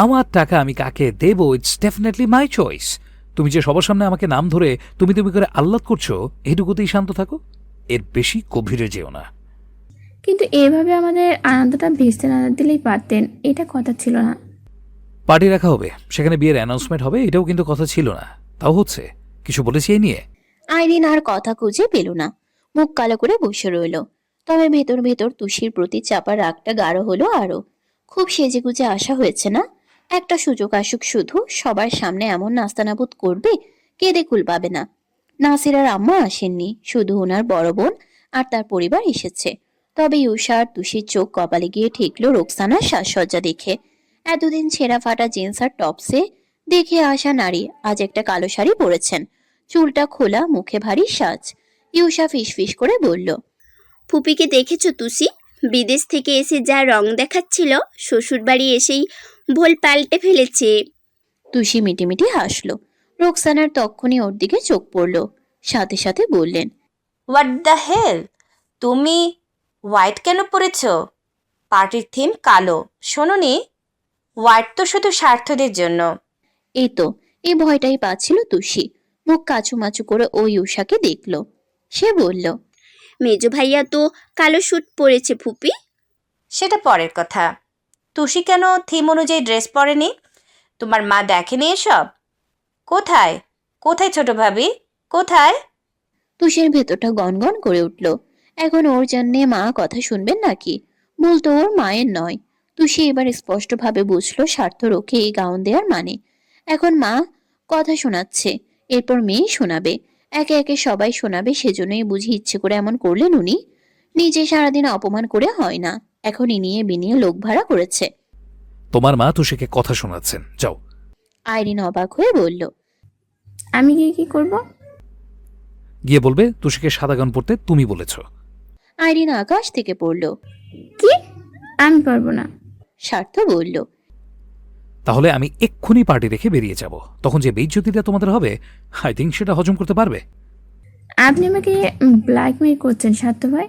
আমার টাকা আমি কাকে দেব, ইটস ডেফিনেটলি মাই চয়েস। তুমি যে সবার সামনে আমাকে নাম ধরে তুমি করে আহ্লাদ করছো, এইটুকুতেই শান্ত থাকো, এর বেশি গভীরে যেও না। কিন্তু এভাবে আমাদের আনন্দটা ভেস্তে না দিলেই পারতেন, এটা কথা ছিল না। পার্টি রাখা হবে, সেখানে বিয়ের অ্যানাউন্সমেন্ট হবে, এটাও কিন্তু কথা ছিল না। তাও হচ্ছে, কিছু বলেছি এই নিয়ে? আইরিন আর কথা খুঁজে পেল না, মুখ কালো করে বসে রইল। তবে ভেতর ভেতর তুষির প্রতি চাপা রাগটা গাঢ় হলো আরো। খুব সেজেগুজে আসা হয়েছে না, একটা সুযোগ আসুক, শুধু সবার সামনে এমন নাস্তানাবুদ করবে, কেঁদে কুল পাবে না। নাসিরার আম্মা আসেননি, শুধু ওনার বড় বোন আর তার পরিবার এসেছে। তবে ইউষা আর তুষির চোখ কপালে গিয়ে ঠেকলো রোকসানার সাজসজ্জা দেখে। এতদিন ছেঁড়া ফাটা জিন্স আর টপসে দেখে আসা নারী আজ একটা কালো শাড়ি পরেছেন, চুলটা খোলা, মুখে ভারী সাজ। ইউষা ফিসফিস করে বলল, ফুপিকে দেখেছো তুসি? বিদেশ থেকে এসে যা রং দেখাচ্ছিল, শ্বশুরবাড়ি এসেই ভোল পাল্টে ফেলেছে। তুষি মিটিমিটি হাসলো। রোকসানার তক্ষুনি ওর দিকে চোখ পড়ল, সাথে সাথে বললেন, হোয়াট দ্য হেল, তুমি হোয়াইট কেন পরেছ? পার্টির থিম কালো, শোনোনি? হোয়াইট তো শুধু স্বার্থদের জন্য। এই তো, এই ভয়টাই পাচ্ছিল তুষি। মুখ কাচুমাচু করে ও ইউষাকে দেখল। সে বলল, মেজো ভাইয়া তো কালো স্যুট পরেছে ফুপি। সেটা পরের কথা। তুষি কেন থিম অনুযায়ী ড্রেস পরেনি? তোমার মা দেখেনি এসব? কোথায় কোথায় ছোট ভাবি, কোথায়? তুষের ভেতরটা গনগন করে উঠল। এখন ওর জন্যে মা কথা শুনবেন নাকি? ভুল তো ওর মায়ের নয়। তুষি এবার স্পষ্টভাবে বুঝলো স্বার্থর ওকে এই গাউন দেওয়ার মানে। এখন মা কথা শোনাচ্ছে, এরপর মেয়ে শোনাবে, একে একে সবাই শোনাবে। সেজন্যই বুঝি ইচ্ছে করে এমন করলেন উনি। নিজে সারাদিন অপমান করে হয় না, এখন ইনিয়ে বিনিয়ে লোক ভাড়া করেছে। তোমার মা তুষিকে কথা শোনাচ্ছেন, যাও। আইরিন অবাক হয়ে বলল, আমি গিয়ে কি করব? গিয়ে বলবে তুষিকে সাদা গাউন পরতে তুমি বলেছ। আইরিন আকাশ থেকে পড়ল। কি? আমি পারবো না। স্বার্থ বলল, তাহলে আমি এক্ষুনি পার্টি রেখে বেরিয়ে যাব, তখন যে বেইজ্জতিটা তোমাদের হবে, আই থিঙ্ক সেটা হজম করতে পারবে। আপনি আমাকে ব্ল্যাকমেল করছেন স্বার্থ ভাই?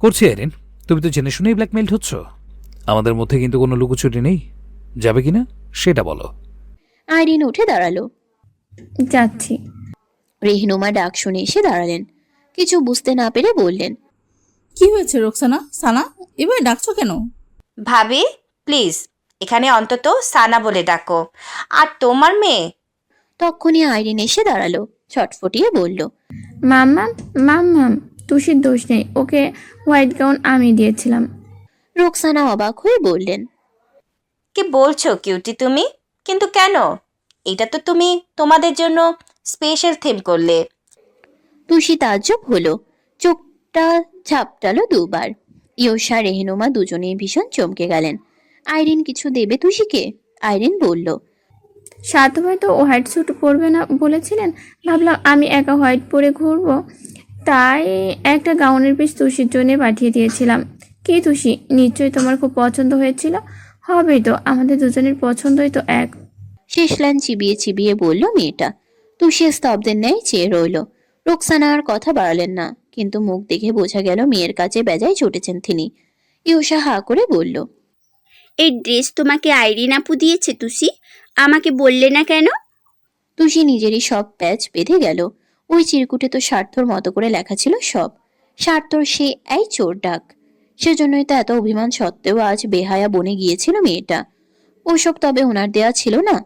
করছি আইরিন, তুমি তো জেনে শুনেই ব্ল্যাকমেইল হচ্ছ। আমাদের মধ্যে কিন্তু কোনো লুকোচুরি নেই, যাবে কিনা সেটা বলো। আইরিন উঠে দাঁড়ালো। যাচ্ছি। রেহনুমা ডাক শুনে এসে দাঁড়ালেন। কিছু বুঝতে না পেরে বললেন, কি হয়েছে রোকসানা? সানা, এবার ডাকছো কেন? ভাবি প্লিজ, এখানে অন্তত সানা বলে ডাকো। আর তোমার মেয়ে? তক্ষুনি আইরিন এসে দাঁড়ালো, ছটফটিয়ে বলল, মাম্মাম মাম্মাম, তুষির দোষ নেই, ওকে হোয়াইট গাউন আমি দিয়েছিলাম। রোকসানা অবাক হয়ে বললেন, কি বলছো কিউটি তুমি? কিন্তু কেন? এটা তো তুমি তোমাদের জন্য স্পেশাল থিম করলে। তুষি তাজ্জব হলো, চোখটা ঝাপটালো দুবার। ইয়োশা রেহনুমা দুজনেই ভীষণ চমকে গেলেন। আইরিন কিছু দেবে তুষিকে? আইরিন বলল, স্বার্থ ভাই তো হোয়াইট স্যুট পরবে না বলেছিলেন, ভাবলাম আমি একা হোয়াইট পরে ঘুরবো, তাই একটা গাউনের পিস তুষির জন্য পাঠিয়ে দিয়েছিলাম। কি তুষি, নিশ্চয়ই তোমার খুব পছন্দ হয়েছিল। হবেই তো, আমাদের দুজনের পছন্দই তো এক। শেষ লাইন চিবিয়ে চিবিয়ে বলল মেয়েটা। তুষি স্তব্ধের ন্যায় চেয়ে রইল। রোকসানা আর কথা বাড়ালেন না, কিন্তু মুখ দেখে বোঝা গেল মেয়ের কাছে বেজায় চটেছেন তিনি। ইয়োশা হা করে বলল, এই ড্রেস তোমাকে আইরিন আপু দিয়েছে তুসি? আমাকে বললে না কেন? তুষি নিজেরই সব প্যাচ বেঁধে গেল। ওই চিরকুটে তো স্বার্থর মতো করে লেখা ছিল সব। স্বার্থর সে এই চোর ডাক। সেজন্যই তো এত অভিমান সত্ত্বেও আজ বেহায়া বনে গিয়েছিল মেয়েটা। ওসব তবে ওনার দেয়া ছিল না।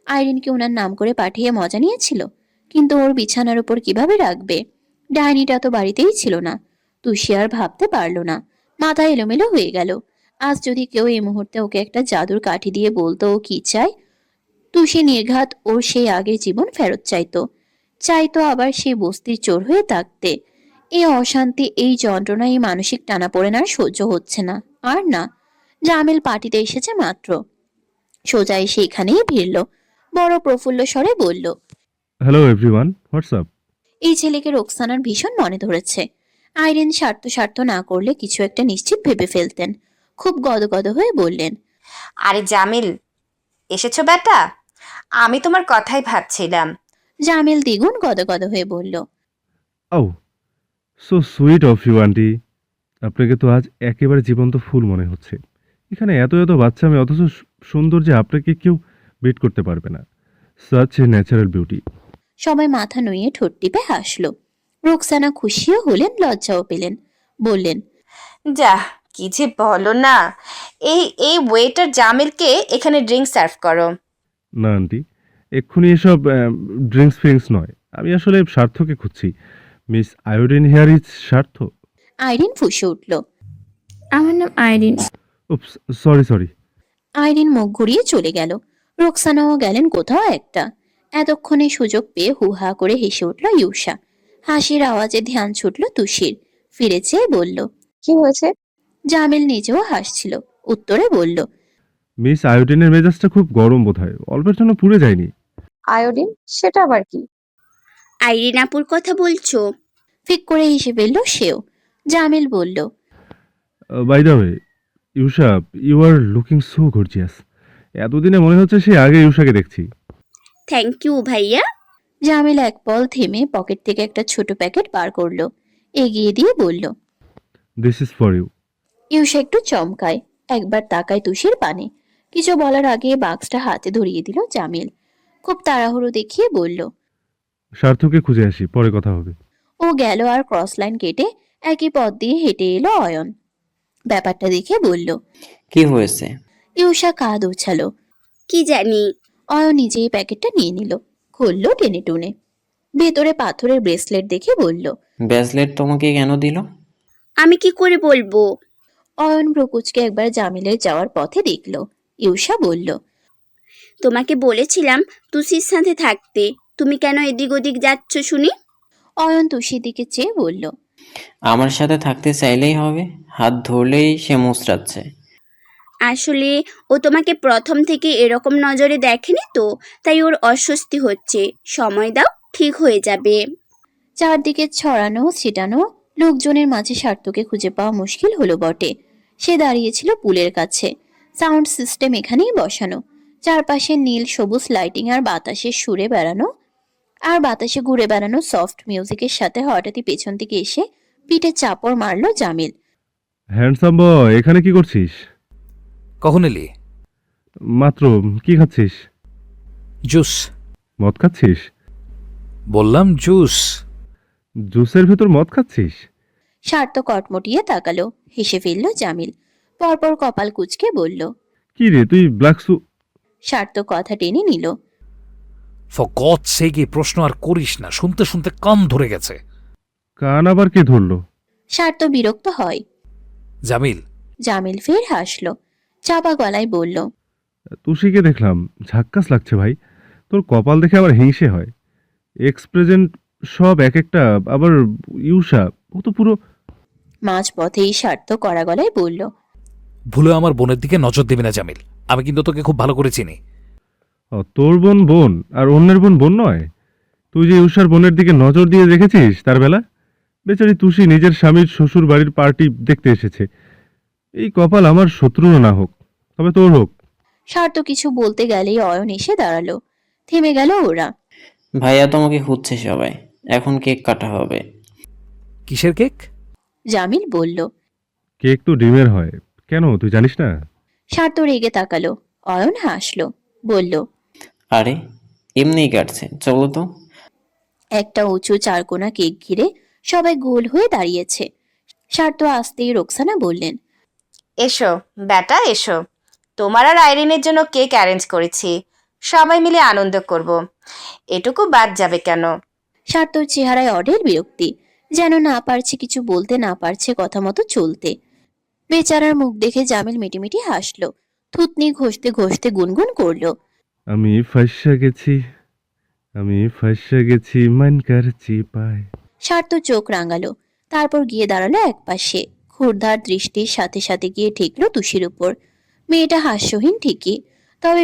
আইরিনকে ওনার নাম করে পাঠিয়ে মজা নিয়েছিল, কিন্তু ওর বিছানার উপর কিভাবে রাখবে? ডাইনিটা তো বাড়িতেই ছিল না। তুষি আর ভাবতে পারল না, মাথা এলোমেলো হয়ে গেল। আজ যদি কেউ এই মুহূর্তে ওকে একটা জাদুর কাঠি দিয়ে বলতো ও কি চায়, তুষি নির্ঘাত ওর সেই আগের জীবন ফেরত চাইতো আবার সেই বস্তির চোর হয়ে থাকতে। এই অশান্তি, এই যন্ত্রণা, এই মানসিক টানাপোড়েন আর সহ্য হচ্ছে না। আর না, জামিল পার্টিতে এসেছে মাত্র, সোজা এসে এখানেই ভিড়ল। বড় প্রফুল্ল স্বরে বলল, হ্যালো এভরিওয়ান, হোয়াটসঅ্যাপ? এই ছেলেকে রোকসানার ভীষণ মনে ধরেছে। আইরিন স্বার্থ না করলে কিছু একটা নিশ্চিত ভেবে ফেলতেন। খুব গদগদ হয়ে বললেন, আরে জামিল, এসেছো বেটা? আমি তোমার কথাই ভাবছিলাম। জামিল দ্বিগুণ গদগদ হয়ে বলল, oh so sweet of you auntie. আপনাকে তো আজ একেবারে জীবন্ত ফুল মনে হচ্ছে। এখানে এত এত বাচ্চা মেয়ে, অথচ সুন্দর যে আপনাকে কেউ বিট করতে পারবে না। Such a natural beauty. সবাই মাথা নুইয়ে ঠোঁট টিপে হাসলো। রোকসানা খুশিও হলেন, লজ্জাও পেলেন। বললেন, যা, কি যে বলো না। এই এই ওয়েটার জামিলকে এখানে ড্রিঙ্ক সার্ভ করো। না আন্টি, এক্ষুনি এসব ড্রিঙ্কস ফিঙ্কস নয়। আমি আসলে স্বার্থকে খুঁজছি। মিস আয়োডিন হেয়ার ইজ স্বার্থ। আইরিন ফুঁসে উঠল। আমার নাম আইরিন। উপস, সরি সরি। আইরিন মুখ ঘুরিয়ে চলে গেল। রোকসানাও গেলেন কোথাও একটা। এতক্ষণে সুযোগ পেয়ে হুহা করে হেসে উঠল ইউষা। হাসির আওয়াজে ধ্যান ছুটল তুষির। ফিরে চেয়ে বলল, কি হয়েছে? জামিল নিজেও হাসছিল। উত্তরে বলল, মিস আয়োডিনের মেজাজটা খুব গরম বোধহয়, অল্পের জন্য পুড়ে যায়নি। আয়োডিন? সেটা আবার কি? আইরিন আপুর কথা বলছো? ফিক করে হেসে ফেলল সেও। জামিল বলল, by the way, Yusha, you are looking so gorgeous. এতদিনে মনে হচ্ছে সে আগে ইউষাকে দেখছি। থ্যাংক ইউ ভাইয়া। জামিল এক পল থেমে পকেট থেকে একটা ছোট প্যাকেট বার করলো। এগিয়ে দিয়ে বলল, this is for you. Usha একটু চমকায়, একবার তাকায় তুষির পানে। কিছু বলার আগে বাক্সটা হাতে ধরিয়ে দিল জামিল। খুব তাড়াহুড়ো দেখিয়ে বলল, স্বার্থকে খুঁজে আসি, পরে কথা হবে। ও গেল আর ক্রস লাইন কেটে একই পথ দিয়ে হেঁটে এলো অয়ন। ব্যাপারটা দেখে বলল, কি হয়েছে? ইউষা কাঁধ উছালো। কি জানি। অয়ন নিজেই প্যাকেটটা নিয়ে নিল, খুললো টেনে টুনে। ভেতরে পাথরের ব্রেসলেট দেখে বলল, ব্রেসলেট তোমাকে কেন দিল? আমি কি করে বলবো? অয়ন ব্রকুচকে একবার জামিলের যাওয়ার পথে দেখল। ইউষা বলল, তোমাকে বলেছিলাম তুষির সাথে থাকতে, তুমি কেন এদিক ওদিক যাচ্ছ শুনি? অয়ন তুষির দিকে চেয়ে বলল, আমার সাথে থাকতে চাইলেই হবে? হাত ধরলেই সে মুচড়াচ্ছে। আসলে ও তোমাকে প্রথম থেকে এরকম নজরে দেখেনি তো, তাই ওর অস্বস্তি হচ্ছে। সময় দাও, ঠিক হয়ে যাবে। চারদিকে ছড়ানো ছিটানো লোকজনের মাঝে স্বার্থকে খুঁজে পাওয়া মুশকিল হলো বটে। সে দাঁড়িয়েছিল পুলের কাছে। সাউন্ড সিস্টেম এখানেই বসানো। চারপাশে নীল সবুজ লাইটিং আর বাতাসে ঘুরে বেড়ানো সফট মিউজিকের সাথে হঠাৎই পেছন থেকে এসে পিঠে চাপড় মারলো জামিল। হ্যান্ডসাম বয়, এখানে কি করছিস? কখন এলি? মাত্র। কি খাচ্ছিস? জুস। মদ খাচ্ছিস? বললাম জুস। জুসের ভেতর মদ খাচ্ছিস? স্বার্থ কটমটিয়ে তাকালো। হেসে ফেলল জামিল। পরপর কপাল কুঁচকে বলল, কি রে তুই ব্ল্যাক সু। স্বার্থ কথা টেনে নিল। ফর গড সেক, এই প্রশ্ন আর করিস না, শুনতে শুনতে কান ধরে গেছে। কান আবার কে ধরলো? স্বার্থ বিরক্ত হয়। জামিল। জামিল ফের হাসলো। চাপা গলায় বলল, তুষিকে দেখলাম, ঝাক্কাস লাগছে ভাই। তোর কপাল দেখে আবার হিংসে হয়। এক্স প্রেজেন্ট সব এক একটা। আবার ইউষা, ও তো পুরো। মাঝ পথেই স্বার্থ কড়া গলায় বলল, ভুলে আমার বোনের দিকে নজর দিবি না জামিল। আমি কিন্তু তোকে খুব ভালো করে চিনি। তোর বোন বোন আর অন্যের বোন বোন নয়। তুই যে ইউষার বোনের দিকে নজর দিয়ে রেখেছিস তার বেলা। বেচারি তুষি নিজের স্বামীর শ্বশুর বাড়ির পার্টি দেখতে এসেছে। এই কপাল আমার শত্রুও না হোক, তবে তোর হোক। স্বার্থ কিছু বলতে গেলেই অয়ন এসে দাঁড়ালো। থেমে গেল ওরা। ভাইয়া তোমাকে খুঁজছে সবাই। এখন কেক কাটা হবে। কিসের কেক? জামিল বলল। কেক তো ডিমের হয়, কেন তুই জানিস না? স্বার্থ রেগে তাকালো। অয়ন হাসলো, বলল, আরে এমনিই কাটছে, চলো তো। একটা উঁচু চারকোনা কেক ঘিরে সবাই গোল হয়ে দাঁড়িয়েছে। স্বার্থ আসতেই রোকসানা বললেন, এসো বেটা, এসো। তোমার আর আইরিনের জন্য কেক অ্যারেঞ্জ করেছি, সবাই মিলে আনন্দ করব। এটুকু বাদ যাবে কেন? স্বার্থর চেহারায় অঢেল বিরক্তি, যেন না পারছে কিছু বলতে, না পারছে কথা মতো চলতে। বেচারার মুখ দেখে জামিল মিটিমিটি হাসলো। থুতনি ঘষতে ঘষতে গুনগুন করলো, আমি ফাঁসা গেছি, আমি ফাঁসা গেছি মান করছি পায়। স্বার্থ চোখ রাঙালো। তারপর গিয়ে দাঁড়ালো একপাশে। ক্ষুরধার দৃষ্টির সাথে সাথে গিয়ে ঠেকলো তুষির উপর। মেয়েটা হাস্যহীন ঠিকই, তবে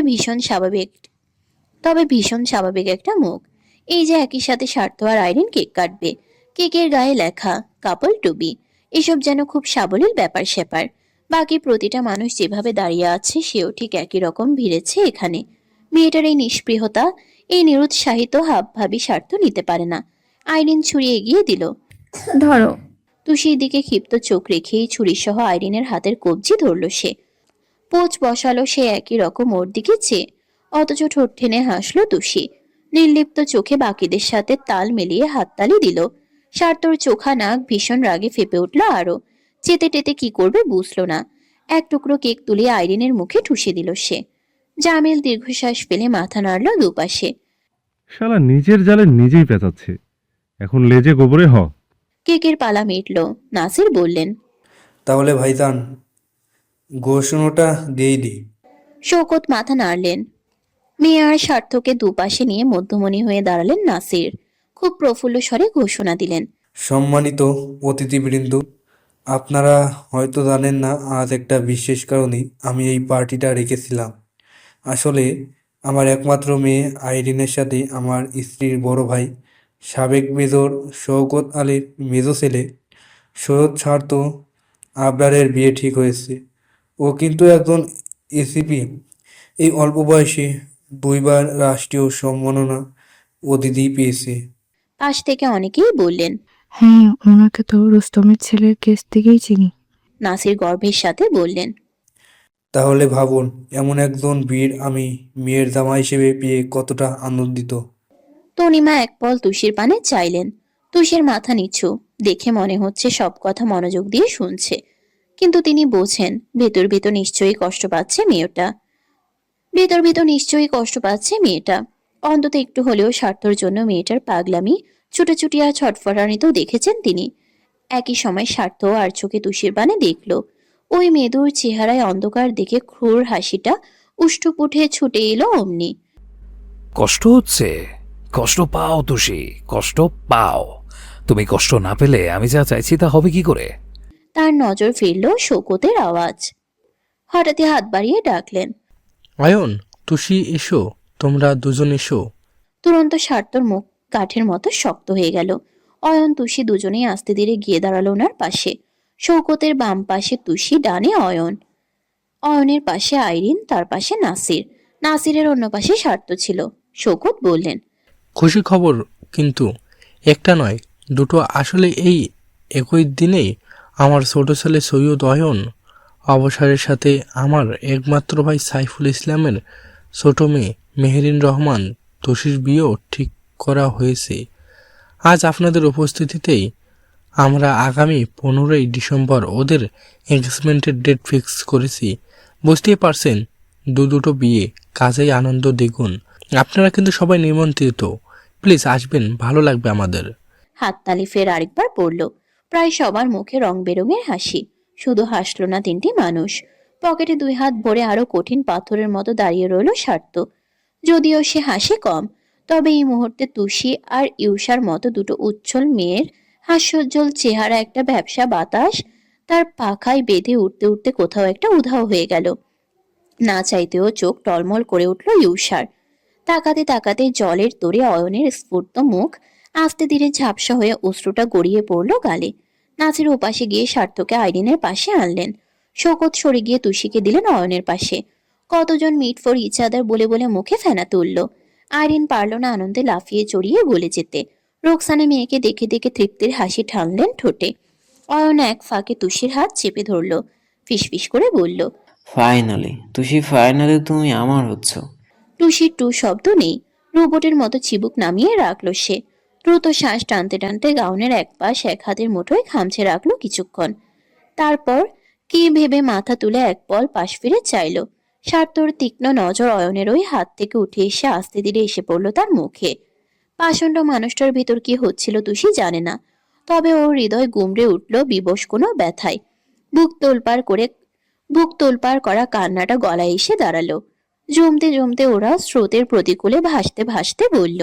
ভীষণ স্বাভাবিক একটা মুখ। এই যে একই সাথে স্বার্থ আর আইরিন কেক কাটবে, কেকের গায়ে লেখা কাপল টু বি, এসব যেন খুব সাবলীল ব্যাপার স্যাপার। বাকি প্রতিটা মানুষ যেভাবে দাঁড়িয়ে আছে সেও ঠিক একই রকম ভিড়েছে এখানে। মেয়েটার এই নিষ্পৃহতা, এই নিরুৎসাহিত হাবভাবি স্বার্থ নিতে পারে না। আইরিন ছুরি এগিয়ে দিল। ধরো। তুষির দিকে ক্ষিপ্ত চোখ রেখেই ছুরিসহ আইরিনের হাতের কবজি ধরল সে। পোচ বসালো সে একই রকম ওর দিকে চেয়ে। অথচ ঠোঁট টেনে হাসলো তুষি। নির্লিপ্ত চোখে বাকিদের সাথে তাল মিলিয়ে হাততালি দিল। সার্থর চোখা নাক ভীষণ রাগে ফেপে উঠল আরো। চেতে টেতে কি করবে বুঝলো না। এক টুকরো কেক তুলে আইরিনের মুখে ঠুসে দিল সে। জামিল দীর্ঘশ্বাস ফেলে মাথা নাড়ল দুপাশে। শালা নিজের জালে নিজেই পেঁচাচ্ছে, এখন লেজে গোবরে হ। কেকের পালা মিটল। নাসির বললেন, তাহলে ভাইজান ঘোষণাটা দিয়েই দিই। শওকত মাথা নাড়লেন। মেয়ে আর স্বার্থকে দুপাশে নিয়ে মধ্যমণি হয়ে দাঁড়ালেন নাসির। খুব প্রফুল্ল স্বরে ঘোষণা দিলেন, সম্মানিত অতিথিবৃন্দ, আপনারা হয়তো জানেন না, আজ একটা বিশেষ কারণে আমি এই পার্টিটা রেখেছিলাম। আসলে আমার একমাত্র মেয়ে আইরিনের সাথে আমার স্ত্রীর বড় ভাই সাবেক মেজর শওকত আলীর মেজো ছেলে সৈয়দ স্বার্থ আবরারের বিয়ে ঠিক হয়েছে। ও কিন্তু একজন এসিপি। এই অল্প বয়সে 2বার রাষ্ট্রীয় সম্মাননা ও দিদি পেয়েছে। পাশ থেকে অনেকেই বললেন, হ্যাঁ, ওনাকে তো রুস্তমের ছেলের কেস থেকেই চিনি। নাসির গর্বের সাথে বললেন, তাহলে ভাবুন, এমন একজন বীর আমি মেয়ের জামা হিসেবে পেয়ে কতটা আনন্দিত। তনিমা এক পল তুষির পানে চাইলেন। তুষির মাথা নিচু, দেখে মনে হচ্ছে সব কথা মনোযোগ দিয়ে শুনছে। কিন্তু তিনি বোঝেন ভেতর ভেতর নিশ্চয়ই কষ্ট পাচ্ছে মেয়েটা। অন্তত একটু হলেও স্বার্থর জন্য মেয়েটার পাগলামি, ছুটাছুটি আর ছটফটানি তো দেখেছেন তিনি। একই সময় স্বার্থ আর চোখে তুষির পানে দেখল। ওই মেদুর চেহারায় অন্ধকার দেখে ক্রূর হাসিটা উষ্ঠপুঠে ছুটে এলো অমনি। কষ্ট হচ্ছে? কষ্ট পাও তুষি, কষ্ট পাও। তুমি কষ্ট না পেলে আমি যা চাইছি তা হবে কি করে? তার নজর ফিরল শওকতের আওয়াজ। হঠাৎই হাত বাড়িয়ে ডাকলেন, অয়ন, তুষি এসো, তোমরা দুজন এসো। তুরন্ত স্বার্থর মুখ কাঠের মতো শক্ত হয়ে গেল। অয়ন তুষি দুজনেই আস্তে ধীরে গিয়ে দাঁড়ালো ওনার পাশে। শওকতের বাম পাশে তুষি, ডানে অয়ন। অয়নের পাশে আইরিন, তার পাশে নাসির। নাসিরের অন্য পাশে স্বার্থ ছিল। শওকত বললেন, খুশি খবর কিন্তু একটা নয়, দুটো। আসলে এই একই দিনেই আমার ছোট ছেলে সৈয়দ অয়ন অবসরের সাথে আমার একমাত্র ভাই সাইফুল ইসলামের ছোট মেয়ে মেহেরিন রহমান তুষির বিয়েও ঠিক করা হয়েছে। আজ আপনাদের উপস্থিতিতেই আমরা আগামী 15ই ডিসেম্বর ওদের এঙ্গেজমেন্টের ডেট ফিক্স করেছি। বুঝতেই পারছেন, দুটো বিয়ে, কাজেই আনন্দ দ্বিগুণ। আপনারা কিন্তু সবাই নিমন্ত্রিত, প্লিজ আসবেন, ভালো লাগবে আমাদের। হাততালি ফের আরেকবার পড়ল। প্রায় সবার মুখে রং বেরঙের হাসি। শুধু হাসলো না তিনটি মানুষ, পকেটে 2 হাত ভরে আরো কঠিন পাথরের মতো দাঁড়িয়ে রইল স্বার্থ। যদিও সে হাসে কম, তবে এই মুহূর্তে তুষি আর ইউষার মতো দুটো উচ্ছল মেয়ের হাস্যোজ্জ্বল চেহারা একটা ব্যবসা বাতাস তার পাখায় বেঁধে উঠতে উঠতে কোথাও একটা উধাও হয়ে গেল। না চাইতেও চোখ টলমল করে উঠল ইউষার। তাকাতে তাকাতে জলের তোরে অয়নের স্ফূর্ত মুখ আস্তে ধীরে ঝাপসা হয়ে অশ্রুটা গড়িয়ে পড়ল গালে। নাসির ওপাশে গিয়ে স্বার্থকে আইরিনের পাশে আনলেন। শওকত সরে গিয়ে তুষিকে দিলেন অয়নের পাশে। কতজন মিট ফর ইচ আদার বলে বলে মুখে ফেনা তুলল। আইরিন পারল না আনন্দে লাফিয়ে চড়িয়ে গলে যেতে। রোকসানা মেয়েকে দেখে দেখে তৃপ্তির হাসি টানলেন ঠোঁটে। অয়ন এক ফাঁকে তুষির হাত চেপে ধরল, ফিসফিস করে বলল, ফাইনালি তুষি, ফাইনালি তুমি আমার হচ্ছ। টুসির টু শব্দ নেই। রোবটের মতো চিবুক নামিয়ে রাখলো সে। দ্রুত শ্বাস টানতে টানতে গাউনের এক পাশ এক হাতের মুঠোয় খামচে রাখলো কিছুক্ষণ। তারপর কি ভেবে মাথা তুলে এক পল পাশ ফিরে চাইল। স্বার্থর তীক্ষ্ণ নজর অয়নের ওই হাত থেকে উঠে এসে আস্তে ধীরে এসে পড়লো তার মুখে। পাষণ্ড মানুষটার ভিতর কি হচ্ছিল তুষি জানে না, তবে ওর হৃদয় গুমড়ে উঠল বিবশ কোনো ব্যথায়। বুক তোলপাড় করা কান্নাটা গলায় এসে দাঁড়ালো। জমতে জমতে ওরা স্রোতের প্রতিকূলে ভাসতে ভাসতে বলল,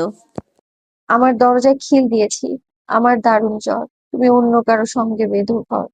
আমার দরজায় খিল দিয়েছি, আমার দারুণ জ্বর, তুমি অন্য কারো সঙ্গে বেঁধো ঘর।